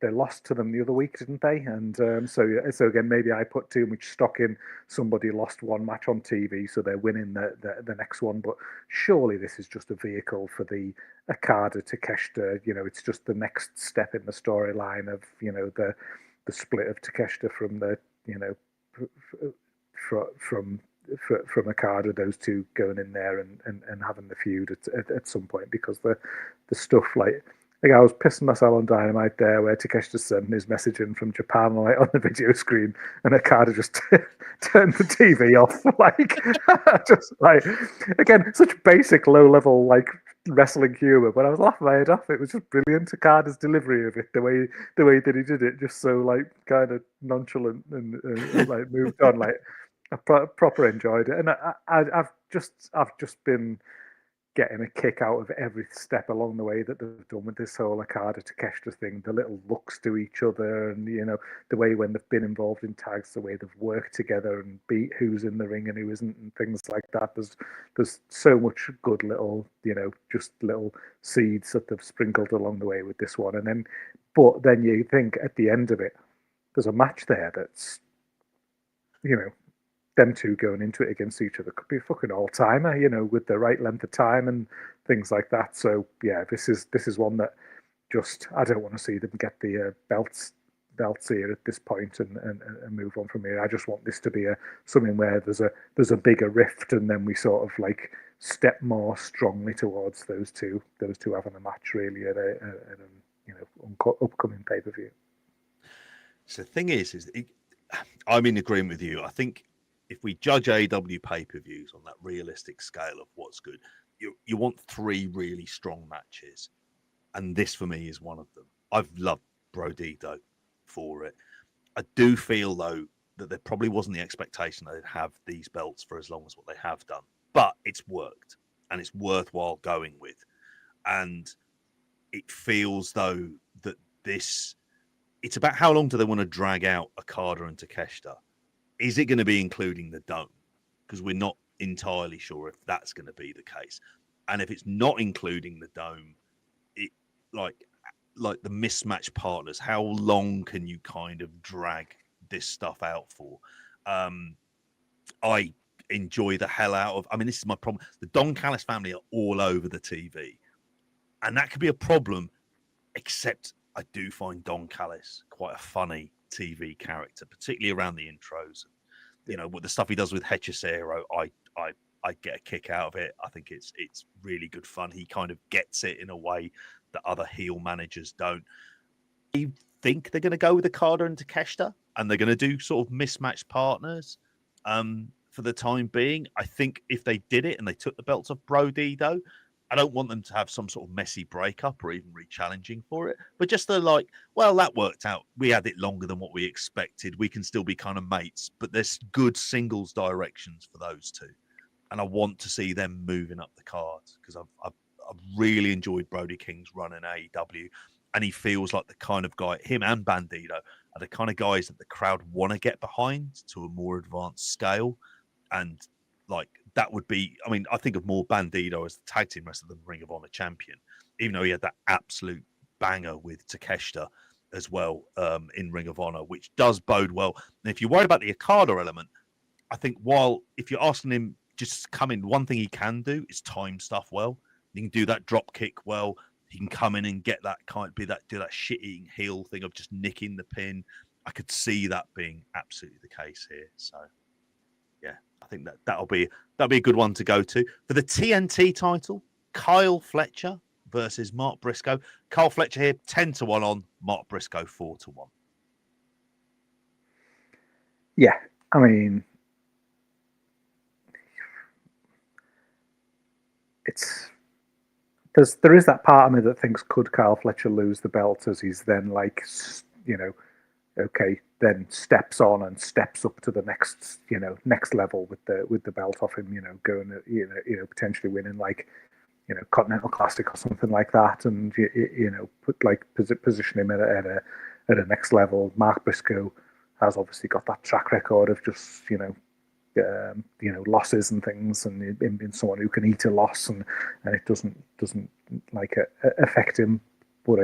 lost to them the other week, didn't they? And so again, maybe I put too much stock in somebody lost one match on TV, so they're winning the next one. But surely this is just a vehicle for the Okada Takeshita. You know, it's just the next step in the storyline of, you know, the split of Takeshita from the, you know, from Okada, those two going in there and having the feud at some point, because the stuff like I was pissing myself on Dynamite there where Takeshita's sending his message in from Japan like on the video screen, and Okada just turned the TV off, like just like, again, such basic low level like wrestling humor, but I was laughing my head off. It was just brilliant. Okada's delivery of it, the way that he did it, just so like kind of nonchalant and like moved on. Like I proper enjoyed it, and I've just been getting a kick out of every step along the way that they've done with this whole Okada Takeshita thing. The little looks to each other, and, you know, the way when they've been involved in tags, the way they've worked together and beat who's in the ring and who isn't, and things like that. There's so much good little, you know, just little seeds that they've sprinkled along the way with this one. And then you think at the end of it, there's a match there that's, you know, them two going into it against each other could be a fucking all-timer, you know, with the right length of time and things like that. So yeah, this is one that just, I don't want to see them get the belts here at this point and move on from here. I just want this to be something where there's a bigger rift, and then we sort of like step more strongly towards those two having a match really at a you know, upcoming pay-per-view. So the thing is I'm in agreement with you. I think if we judge AEW pay-per-views on that realistic scale of what's good, you want 3 really strong matches, and this for me is one of them. I've loved Brodido for it. I do feel though that there probably wasn't the expectation that they'd have these belts for as long as what they have done, but it's worked and it's worthwhile going with, and it feels though that it's about how long do they want to drag out Okada and Takeshita. Is it going to be including the Dome? Because we're not entirely sure if that's going to be the case. And if it's not including the dome, it like the mismatched partners, how long can you kind of drag this stuff out for? I enjoy the hell out of. I mean, this is my problem. The Don Callis family are all over the TV, and that could be a problem. Except I do find Don Callis quite a funny TV character, particularly around the intros. You know, what the stuff he does with Hechicero, I get a kick out of it. I think it's really good fun. He kind of gets it in a way that other heel managers don't. I think they're going to go with Okada and Takeshita, and they're going to do sort of mismatched partners for the time being. I think if they did it and they took the belts off Brody, though, I don't want them to have some sort of messy breakup or even re-challenging for it. But just the like, well, that worked out. We had it longer than what we expected. We can still be kind of mates, but there's good singles directions for those two. And I want to see them moving up the cards because I've really enjoyed Brody King's run in AEW. And he feels like the kind of guy, him and Bandito, are the kind of guys that the crowd want to get behind to a more advanced scale. And like, that would be, I mean, I think of more Bandito as the tag team wrestler than Ring of Honor champion, even though he had that absolute banger with Takeshita as well in Ring of Honor, which does bode well. And if you're worried about the Okada element, I think if you're asking him just to come in, one thing he can do is time stuff well. He can do that drop kick well. He can come in and get that do that shit-eating heel thing of just nicking the pin. I could see that being absolutely the case here. So, yeah, I think that'll be a good one to go to. For the TNT title, Kyle Fletcher versus Mark Briscoe. Kyle Fletcher here, 10-1 on, Mark Briscoe 4-1. Yeah, I mean, there is that part of me that thinks, could Kyle Fletcher lose the belt as he's then like, you know, okay, then steps on and steps up to the next level with the belt off him, you know, going, you know, potentially winning like, you know, Continental Classic or something like that, and you know, position him at a next level. Mark Briscoe has obviously got that track record of just, you know, losses and things, and him being someone who can eat a loss, and it doesn't like affect him. But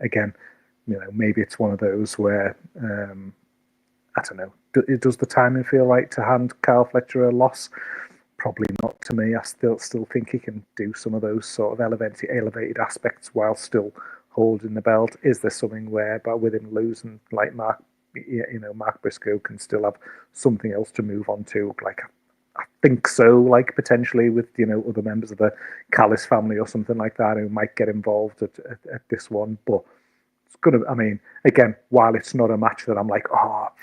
again, you know, maybe it's one of those where I don't know. Does the timing feel right to hand Kyle Fletcher a loss? Probably not to me. I still think he can do some of those sort of elevated aspects while still holding the belt. Is there something where, but with him losing, like Mark Briscoe can still have something else to move on to? Like, I think so. Like, potentially with, you know, other members of the Callis family or something like that who might get involved at this one. But it's gonna. I mean, again, while it's not a match that I'm like,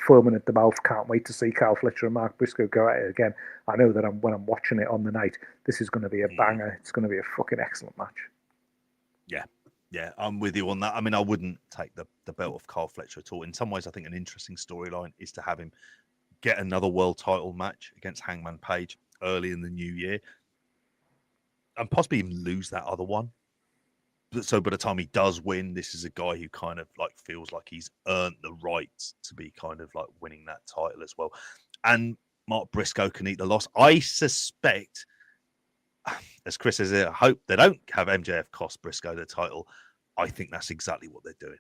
foaming at the mouth, can't wait to see Kyle Fletcher and Mark Briscoe go at it again. I know that when I'm watching it on the night, this is going to be a banger. It's going to be a fucking excellent match. Yeah, I'm with you on that. I mean, I wouldn't take the belt off Kyle Fletcher at all. In some ways, I think an interesting storyline is to have him get another world title match against Hangman Page early in the new year and possibly even lose that other one. So by the time he does win, this is a guy who kind of like feels like he's earned the right to be kind of like winning that title as well. And Mark Briscoe can eat the loss. I suspect, as Chris says, I hope they don't have MJF cost Briscoe the title. I think that's exactly what they're doing.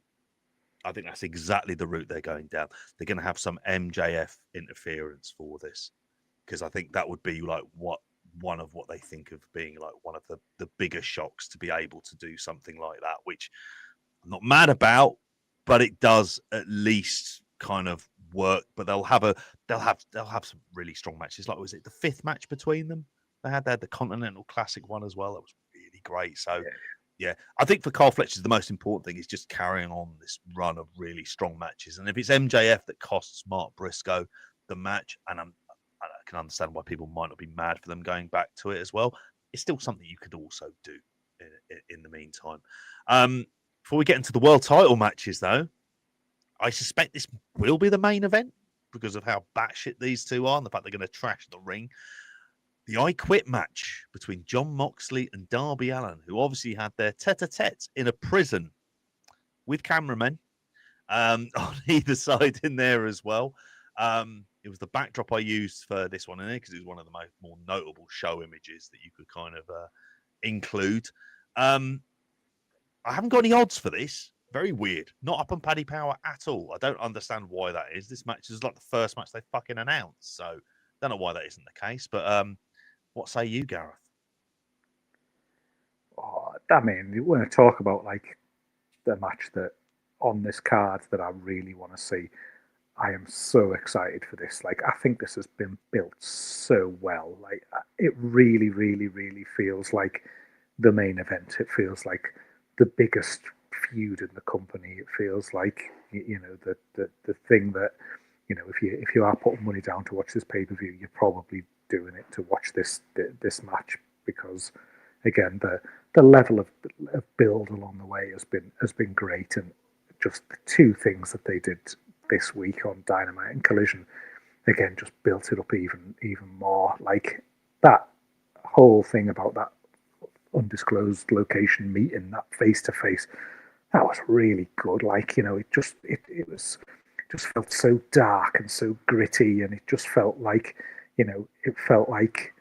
I think that's exactly the route they're going down. They're going to have some MJF interference for this, because I think that would be like one of what they think of being like one of the bigger shocks, to be able to do something like that, which I'm not mad about, but it does at least kind of work. But they'll have some really strong matches. Like, was it the 5th match between them? They had the Continental Classic one as well. That was really great. So yeah, I think for Kyle Fletcher, the most important thing is just carrying on this run of really strong matches. And if it's MJF that costs Mark Briscoe the match, and I can understand why people might not be mad for them going back to it as well, it's still something you could also do in the meantime. Before we get into the world title matches, though, I suspect this will be the main event because of how batshit these two are and the fact they're going to trash the ring. The I Quit match between Jon Moxley and Darby Allin, who obviously had their tete-a-tete in a prison with cameramen on either side in there as well. It was the backdrop I used for this one in there because it was one of the more notable show images that you could kind of include. I haven't got any odds for this. Very weird. Not up on Paddy Power at all. I don't understand why that is. This match is like the first match they fucking announced, so don't know why that isn't the case. But what say you, Gareth? Oh, I mean, you want to talk about like the match that on this card that I really want to see. I am so excited for this. Like, I think this has been built so well. Like, it really, really, really feels like the main event. It feels like the biggest feud in the company. It feels like, you know, the thing that, you know, if you are putting money down to watch this pay per view, you're probably doing it to watch this match because, again, the level of build along the way has been great, and just the two things that they did this week on Dynamite and Collision, again, just built it up even more. Like that whole thing about that undisclosed location meeting, that face to face, that was really good. Like, you know, it was just felt so dark and so gritty, and it just felt like, you know, it felt like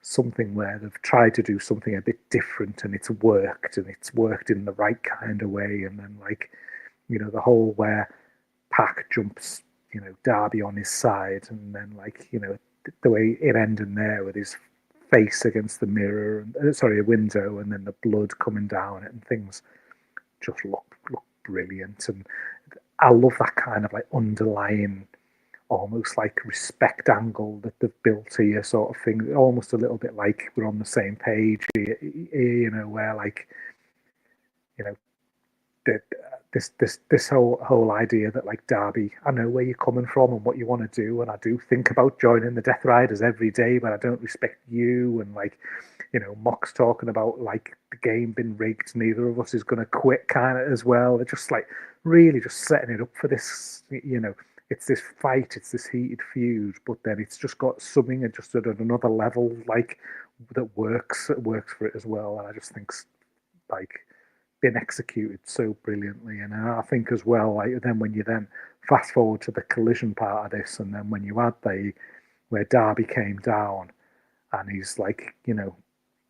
something where they've tried to do something a bit different and it's worked in the right kind of way. And then, like, you know, the whole where Pac jumps, you know, Darby on his side, and then, like, you know, the way it ended there with his face against the mirror, and a window, and then the blood coming down it, and things just look brilliant. And I love that kind of like underlying, almost like respect angle that they've built here, sort of thing. Almost a little bit like we're on the same page, you know, where, like, you know, this whole idea that, like, Darby, I know where you're coming from and what you want to do, and I do think about joining the Death Riders every day, but I don't respect you. And, like, you know, Mox talking about, like, the game being rigged, neither of us is going to quit, kind of, as well. They're just, like, really just setting it up for this, you know, it's this fight, it's this heated feud, but then it's just got something just at another level, like, that works for it as well. And I just think, like, been executed so brilliantly. And I think as well, like, then when you then fast forward to the Collision part of this, and then when you add where Darby came down and he's, like, you know,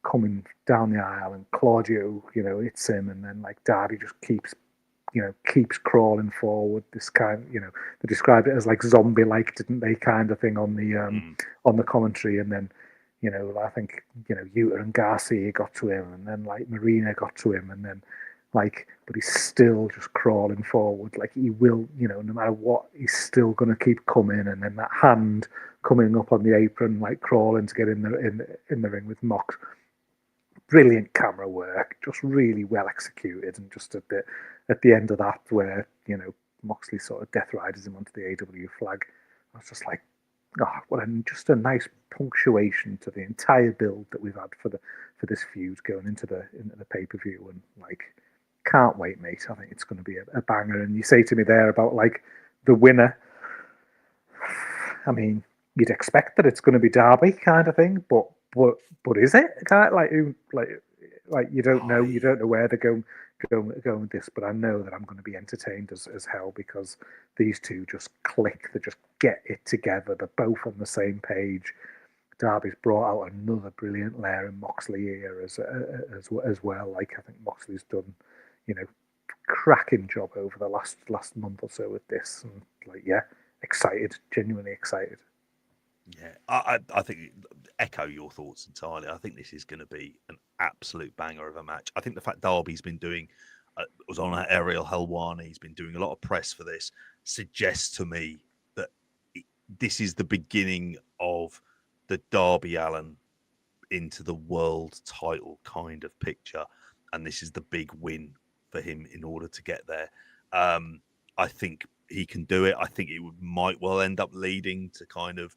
coming down the aisle, and Claudio, you know, hits him, and then, like, Darby just keeps crawling forward. This kind, you know, they described it as like zombie like, didn't they, kind of thing on the commentary. And then, you know, I think, you know, Yuta and Garcia got to him, and then, like, Marina got to him, and then, like, but he's still just crawling forward. Like, he will, you know, no matter what, he's still going to keep coming. And then that hand coming up on the apron, like, crawling to get in the ring with Mox. Brilliant camera work, just really well executed. And just at the end of that, where, you know, Moxley sort of death riders him onto the AEW flag, I was just like, oh, what just a nice punctuation to the entire build that we've had for this feud going into the pay per view. And, like, can't wait, mate. I think it's going to be a banger. And you say to me there about, like, the winner. I mean, you'd expect that it's going to be Darby, kind of thing, but is it? Like, you don't know. You don't know where they're going with this, but I know that I'm going to be entertained as hell, because these two just click. They just get it together. They're both on the same page. Darby's brought out another brilliant layer in Moxley here as well. Like, I think Moxley's done, you know, cracking job over the last month or so with this. And, like, yeah, excited, genuinely excited. Yeah, I think echo your thoughts entirely. I think this is going to be an absolute banger of a match. I think the fact Darby's been doing, was on Ariel Helwani, he's been doing a lot of press for this, suggests to me that this is the beginning of the Darby Allin into the world title kind of picture, and this is the big win for him in order to get there. I think he can do it. I think it might well end up leading to kind of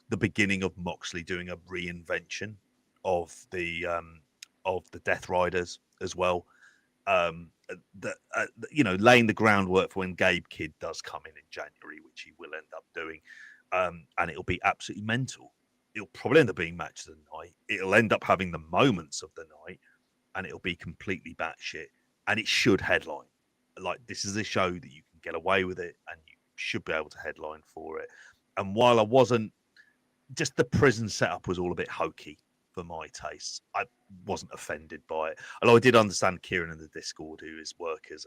the beginning of Moxley doing a reinvention of the Death Riders as well. You know, laying the groundwork for when Gabe Kidd does come in January, which he will end up doing, and it'll be absolutely mental. It'll probably end up being match of the night. It'll end up having the moments of the night, and it'll be completely batshit. And it should headline. Like, this is a show that you can get away with it, and you should be able to headline for it. And while I wasn't, just the prison setup was all a bit hokey for my tastes. I wasn't offended by it. Although I did understand Kieran in the Discord, who is work as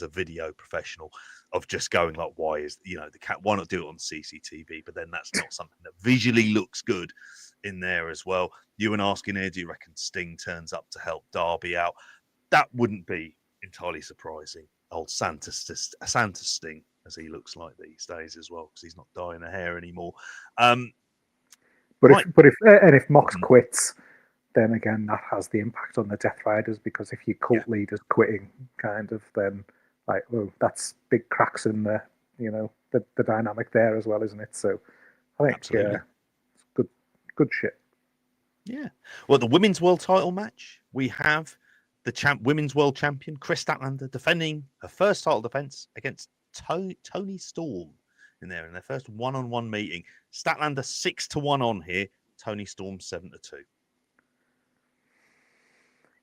a video professional, of just going like, why is why not do it on CCTV? But then that's not something that visually looks good in there as well. You and asking here, do you reckon Sting turns up to help Darby out? That wouldn't be entirely surprising. Old Santa Sting, as he looks like these days as well, because he's not dyeing a hair anymore. If Mox quits, then again that has the impact on the Death Riders, because if your cult leader's quitting, kind of, then like, oh, that's big cracks in the the dynamic there as well, isn't it? So I think it's good shit. Yeah. Well, the women's world title match, we have the women's world champion Chris Statlander defending her first title defense against Toni Storm in their first one-on-one meeting. Statlander 6-1 on here. Toni Storm 7-2.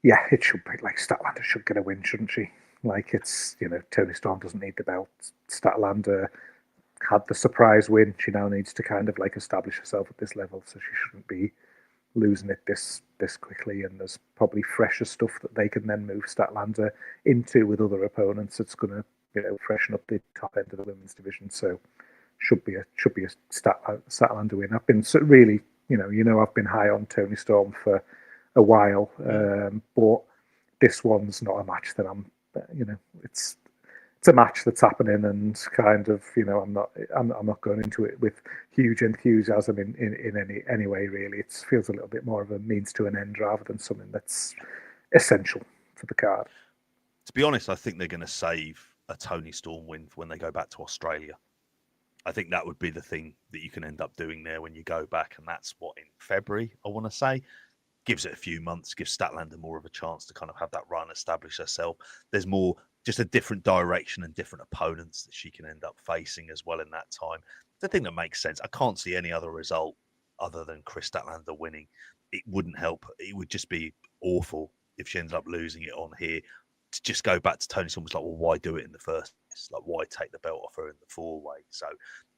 Yeah, it should be like Statlander should get a win, shouldn't she? Like, it's, Toni Storm doesn't need the belt. Statlander had the surprise win. She now needs to kind of like establish herself at this level, so she shouldn't be losing it this quickly. And there's probably fresher stuff that they can then move Statlander into with other opponents. It's going to freshen up the top end of the women's division. So should be a Statlander win. I've been really I've been high on Toni Storm for a while, but this one's not a match that I'm it's a match that's happening, and kind of I'm not going into it with huge enthusiasm in any way, really. It feels a little bit more of a means to an end rather than something that's essential for the card. To be honest, I think they're going to save a Toni Storm win for when they go back to Australia. I think that would be the thing that you can end up doing there when you go back, and that's what, in February, I want to say. Gives it a few months, gives Statlander more of a chance to kind of have that run, establish herself. There's more, just a different direction and different opponents that she can end up facing as well in that time. The thing that makes sense. I can't see any other result other than Chris Statlander winning. It wouldn't help. It would just be awful if she ended up losing it on here. To just go back to Toni Storm was like, well, why do it in the first place? Like, why take the belt off her in the four-way? So,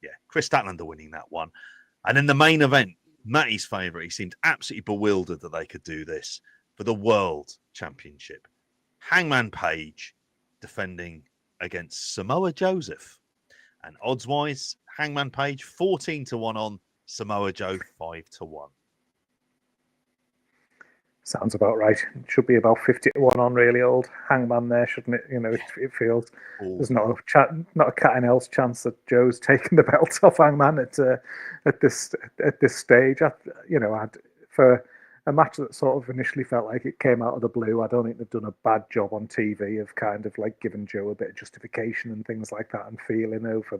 yeah, Chris Statlander winning that one. And then the main event, Matty's favourite, he seemed absolutely bewildered that they could do this for the World Championship. Hangman Page defending against Samoa Joseph. And odds-wise, Hangman Page 14-1 on, Samoa Joe 5-1. Sounds about right. It should be about 50-1 on really old Hangman there, shouldn't it? It feels there's not a cat and else chance that Joe's taking the belt off Hangman at this stage. For a match that sort of initially felt like it came out of the blue, I don't think they've done a bad job on TV of kind of like giving Joe a bit of justification and things like that, and feeling over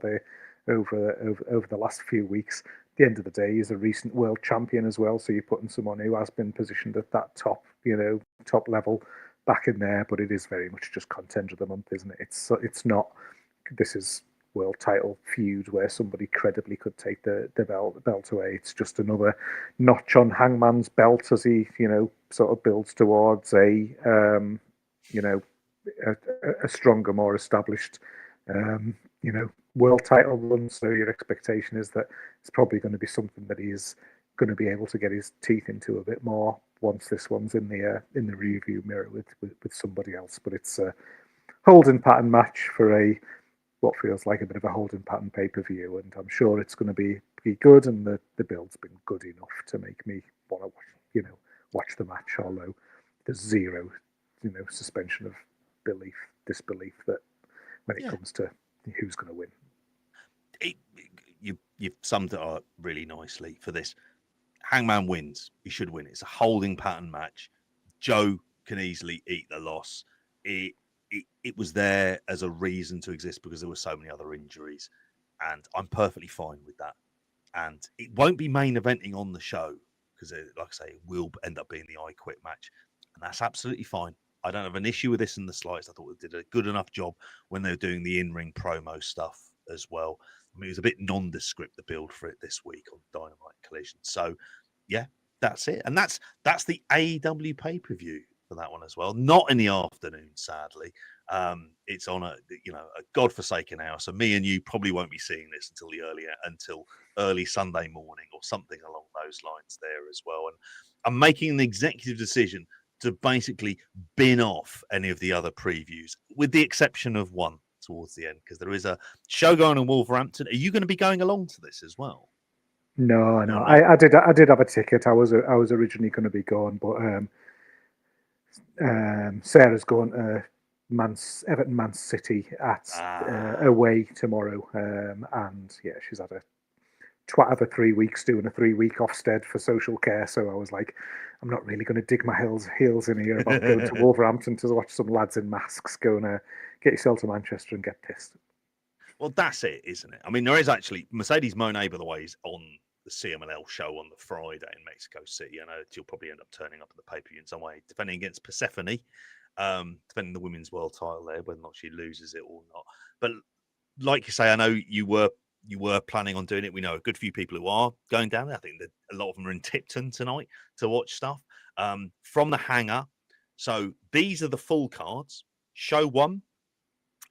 the last few weeks. At the end of the day, he's a recent world champion as well, so you're putting someone who has been positioned at that top level back in there. But it is very much just contender of the month, isn't it? It's not. This is world title feud where somebody credibly could take the belt away. It's just another notch on Hangman's belt as he sort of builds towards a stronger, more established world title run. So your expectation is that it's probably going to be something that he's going to be able to get his teeth into a bit more once this one's in the review mirror with somebody else. But it's a holding pattern match for what feels like a bit of a holding pattern pay-per-view, and I'm sure it's going to be good, and the build's been good enough to make me want to watch the match, although there's zero suspension of disbelief that when it comes to who's going to win. You've summed it up really nicely for this. Hangman wins. He should win. It's a holding pattern match. Joe can easily eat the loss. It was there as a reason to exist because there were so many other injuries, and I'm perfectly fine with that. And it won't be main eventing on the show because, like I say, it will end up being the I Quit match, and that's absolutely fine. I don't have an issue with this in the slightest. I thought they did a good enough job when they were doing the in-ring promo stuff as well. I mean, it was a bit nondescript, the build for it this week on Dynamite Collision. So, yeah, that's it. And that's the AEW pay-per-view for that one as well. Not in the afternoon, sadly. It's on a godforsaken hour, so me and you probably won't be seeing this until early Sunday morning or something along those lines there as well. And I'm making an executive decision to basically bin off any of the other previews, with the exception of one towards the end, because there is a show going in Wolverhampton. Are you going to be going along to this as well? No. I did have a ticket. I was originally going to be going, but Sarah's going to Everton Man City at away tomorrow, and yeah, she's had a twat of a 3 weeks doing a 3-week Ofsted for social care. So I was like, I'm not really going to dig my heels in here about going to Wolverhampton to watch some lads in masks going to get yourself to Manchester and get pissed. Well, that's it, isn't it? I mean, there is actually Mercedes Moné, by the way, is on the CMLL show on the Friday in Mexico City. I know she'll probably end up turning up at the pay-per-view in some way, defending against Persephone, defending the women's world title there, whether or not she loses it or not. But like you say, I know you were planning on doing it. We know a good few people who are going down there. I think that a lot of them are in Tipton tonight to watch stuff from the hangar. So these are the full cards. Show 1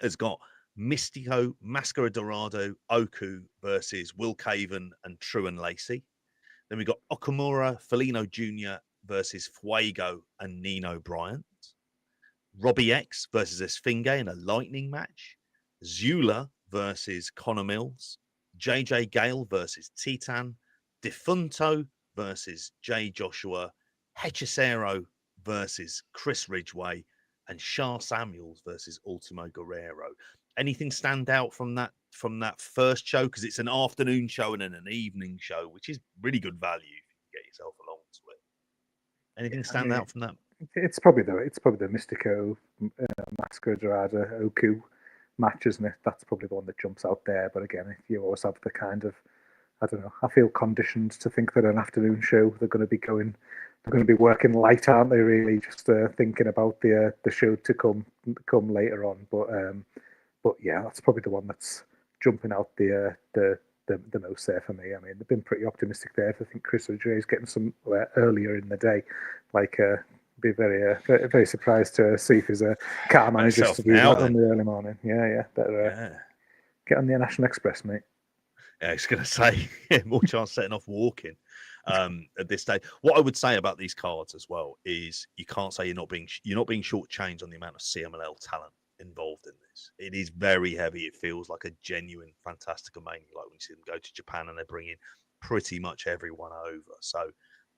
has got Mystico, Mascara Dorado, Oku versus Will Caven and Truan Lacey. Then we got Okamura, Felino Jr. versus Fuego and Nino Bryant. Robbie X versus Esfinge in a lightning match. Zula versus Connor Mills. JJ Gale versus Titan. Defunto versus Jay Joshua. Hechicero versus Chris Ridgway. And Shah Samuels versus Ultimo Guerrero. Anything stand out from that first show? Because it's an afternoon show and then an evening show, which is really good value if you can get yourself along to it. Anything stand out from that? It's probably the Mystico, Mascara Dorado, Oku match, isn't it? That's probably the one that jumps out there. But again, if you always have the kind of, I don't know, I feel conditioned to think that an afternoon show they're going to be working light, aren't they? Really, just thinking about the show to come later on. But yeah, that's probably the one that's jumping out the most there for me. I mean, they've been pretty optimistic there. I think Chris Ridgway is getting some earlier in the day. Like, be very very surprised to see if his car manages to do that on the early morning. Yeah, better get on the National Express, mate. Yeah, I was going to say, more chance setting off walking at this stage. What I would say about these cards as well is you can't say you're not being shortchanged on the amount of CMLL talent involved in this. It is very heavy. It feels like a genuine Fantasticamania, like when you see them go to Japan and they're bringing pretty much everyone over. So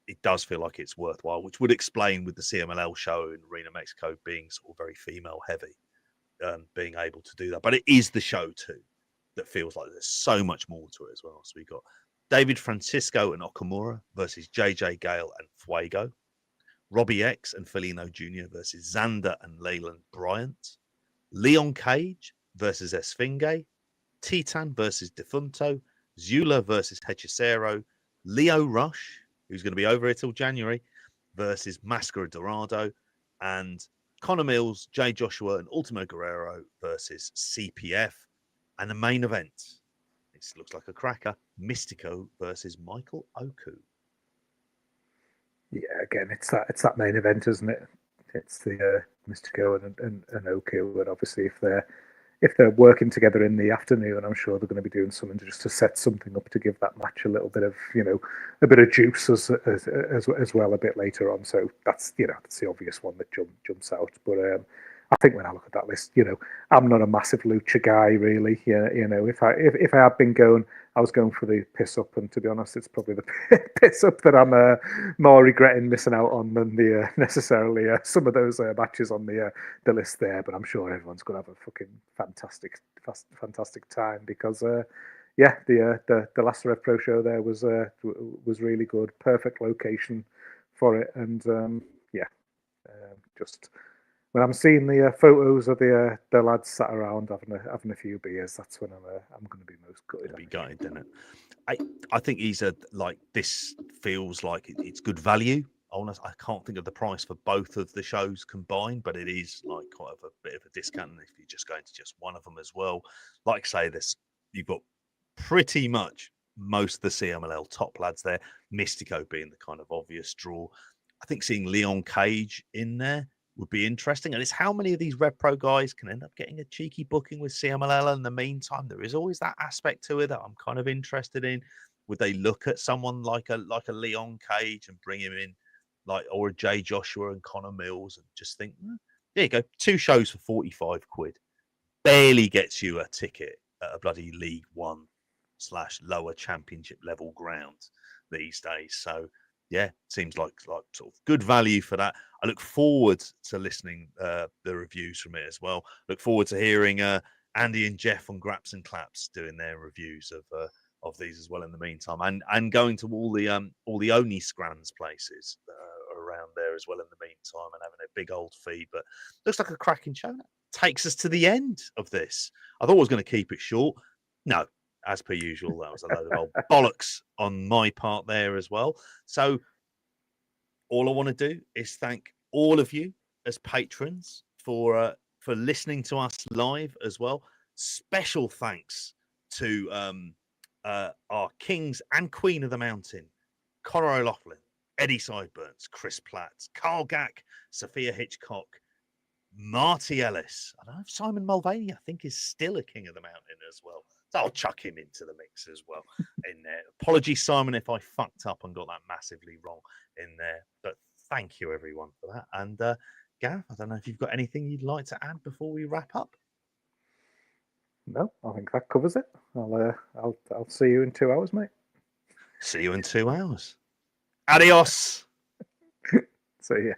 it does feel like it's worthwhile, which would explain with the CMLL show in Arena Mexico being sort of very female heavy, being able to do that. But it is the show too that feels like there's so much more to it as well. So we got David Francisco and Okamura versus JJ Gale and Fuego. Robbie X and Felino Jr. versus Xander and Leyland Bryant. Leon Cage versus Esfinge. Titan versus Defunto. Zula versus Hechicero. Leo Rush, who's going to be over here till January, versus Mascara Dorado. And Connor Mills, Jay Joshua, and Ultimo Guerrero versus CPF. And the main event, it looks like a cracker, Mystico versus Michael Oku. Yeah, again, it's that main event, isn't it? It's the Mystico and Oku, and obviously if they're working together in the afternoon, I'm sure they're going to be doing something just to set something up to give that match a little bit of a bit of juice as well a bit later on. So that's that's the obvious one that jumps out. But I think when I look at that list, I'm not a massive Lucha guy, really. If I had been going, I was going for the piss up, and to be honest, it's probably the piss up that I'm more regretting missing out on than the necessarily some of those matches on the list there. But I'm sure everyone's going to have a fucking fantastic time because the last RevPro show there was really good, perfect location for it, and just. When I'm seeing the photos of the lads sat around having a few beers, that's when I'm going to be most gutted. Be gutted, isn't it? I think he's this feels like it's good value. I can't think of the price for both of the shows combined, but it is like quite a bit of a discount if you're just going to just one of them as well. Like I say, you've got pretty much most of the CMLL top lads there. Mystico being the kind of obvious draw. I think seeing Leon Cage in there would be interesting. And it's how many of these RevPro guys can end up getting a cheeky booking with CMLL in the meantime. There is always that aspect to it that I'm kind of interested in. Would they look at someone like a Leon Cage and bring him in, or a Jay Joshua and Connor Mills, and just think, there you go, 2 shows for 45 quid. Barely gets you a ticket at a bloody League One / lower championship level ground these days. So yeah, seems like sort of good value for that. I look forward to listening the reviews from it as well. Look forward to hearing Andy and Jeff on Graps and Claps doing their reviews of these as well in the meantime, and going to all the Oni Scrans places around there as well in the meantime, and having a big old feed. But looks like a cracking show. That takes us to the end of this. I thought I was going to keep it short. No, as per usual, that was a load of old bollocks on my part there as well. So all I want to do is thank all of you as patrons for listening to us live as well. Special thanks to our kings and queen of the mountain, Connor O'Loughlin, Eddie Sideburns, Chris Platt, Carl Gack, Sophia Hitchcock, Marty Ellis. I don't know if Simon Mulvaney, I think, is still a king of the mountain as well. So I'll chuck him into the mix as well in there. Apologies, Simon, if I fucked up and got that massively wrong in there. But thank you, everyone, for that. And Gareth, I don't know if you've got anything you'd like to add before we wrap up. No, I think that covers it. I'll see you in 2 hours, mate. See you in 2 hours. Adios. See ya.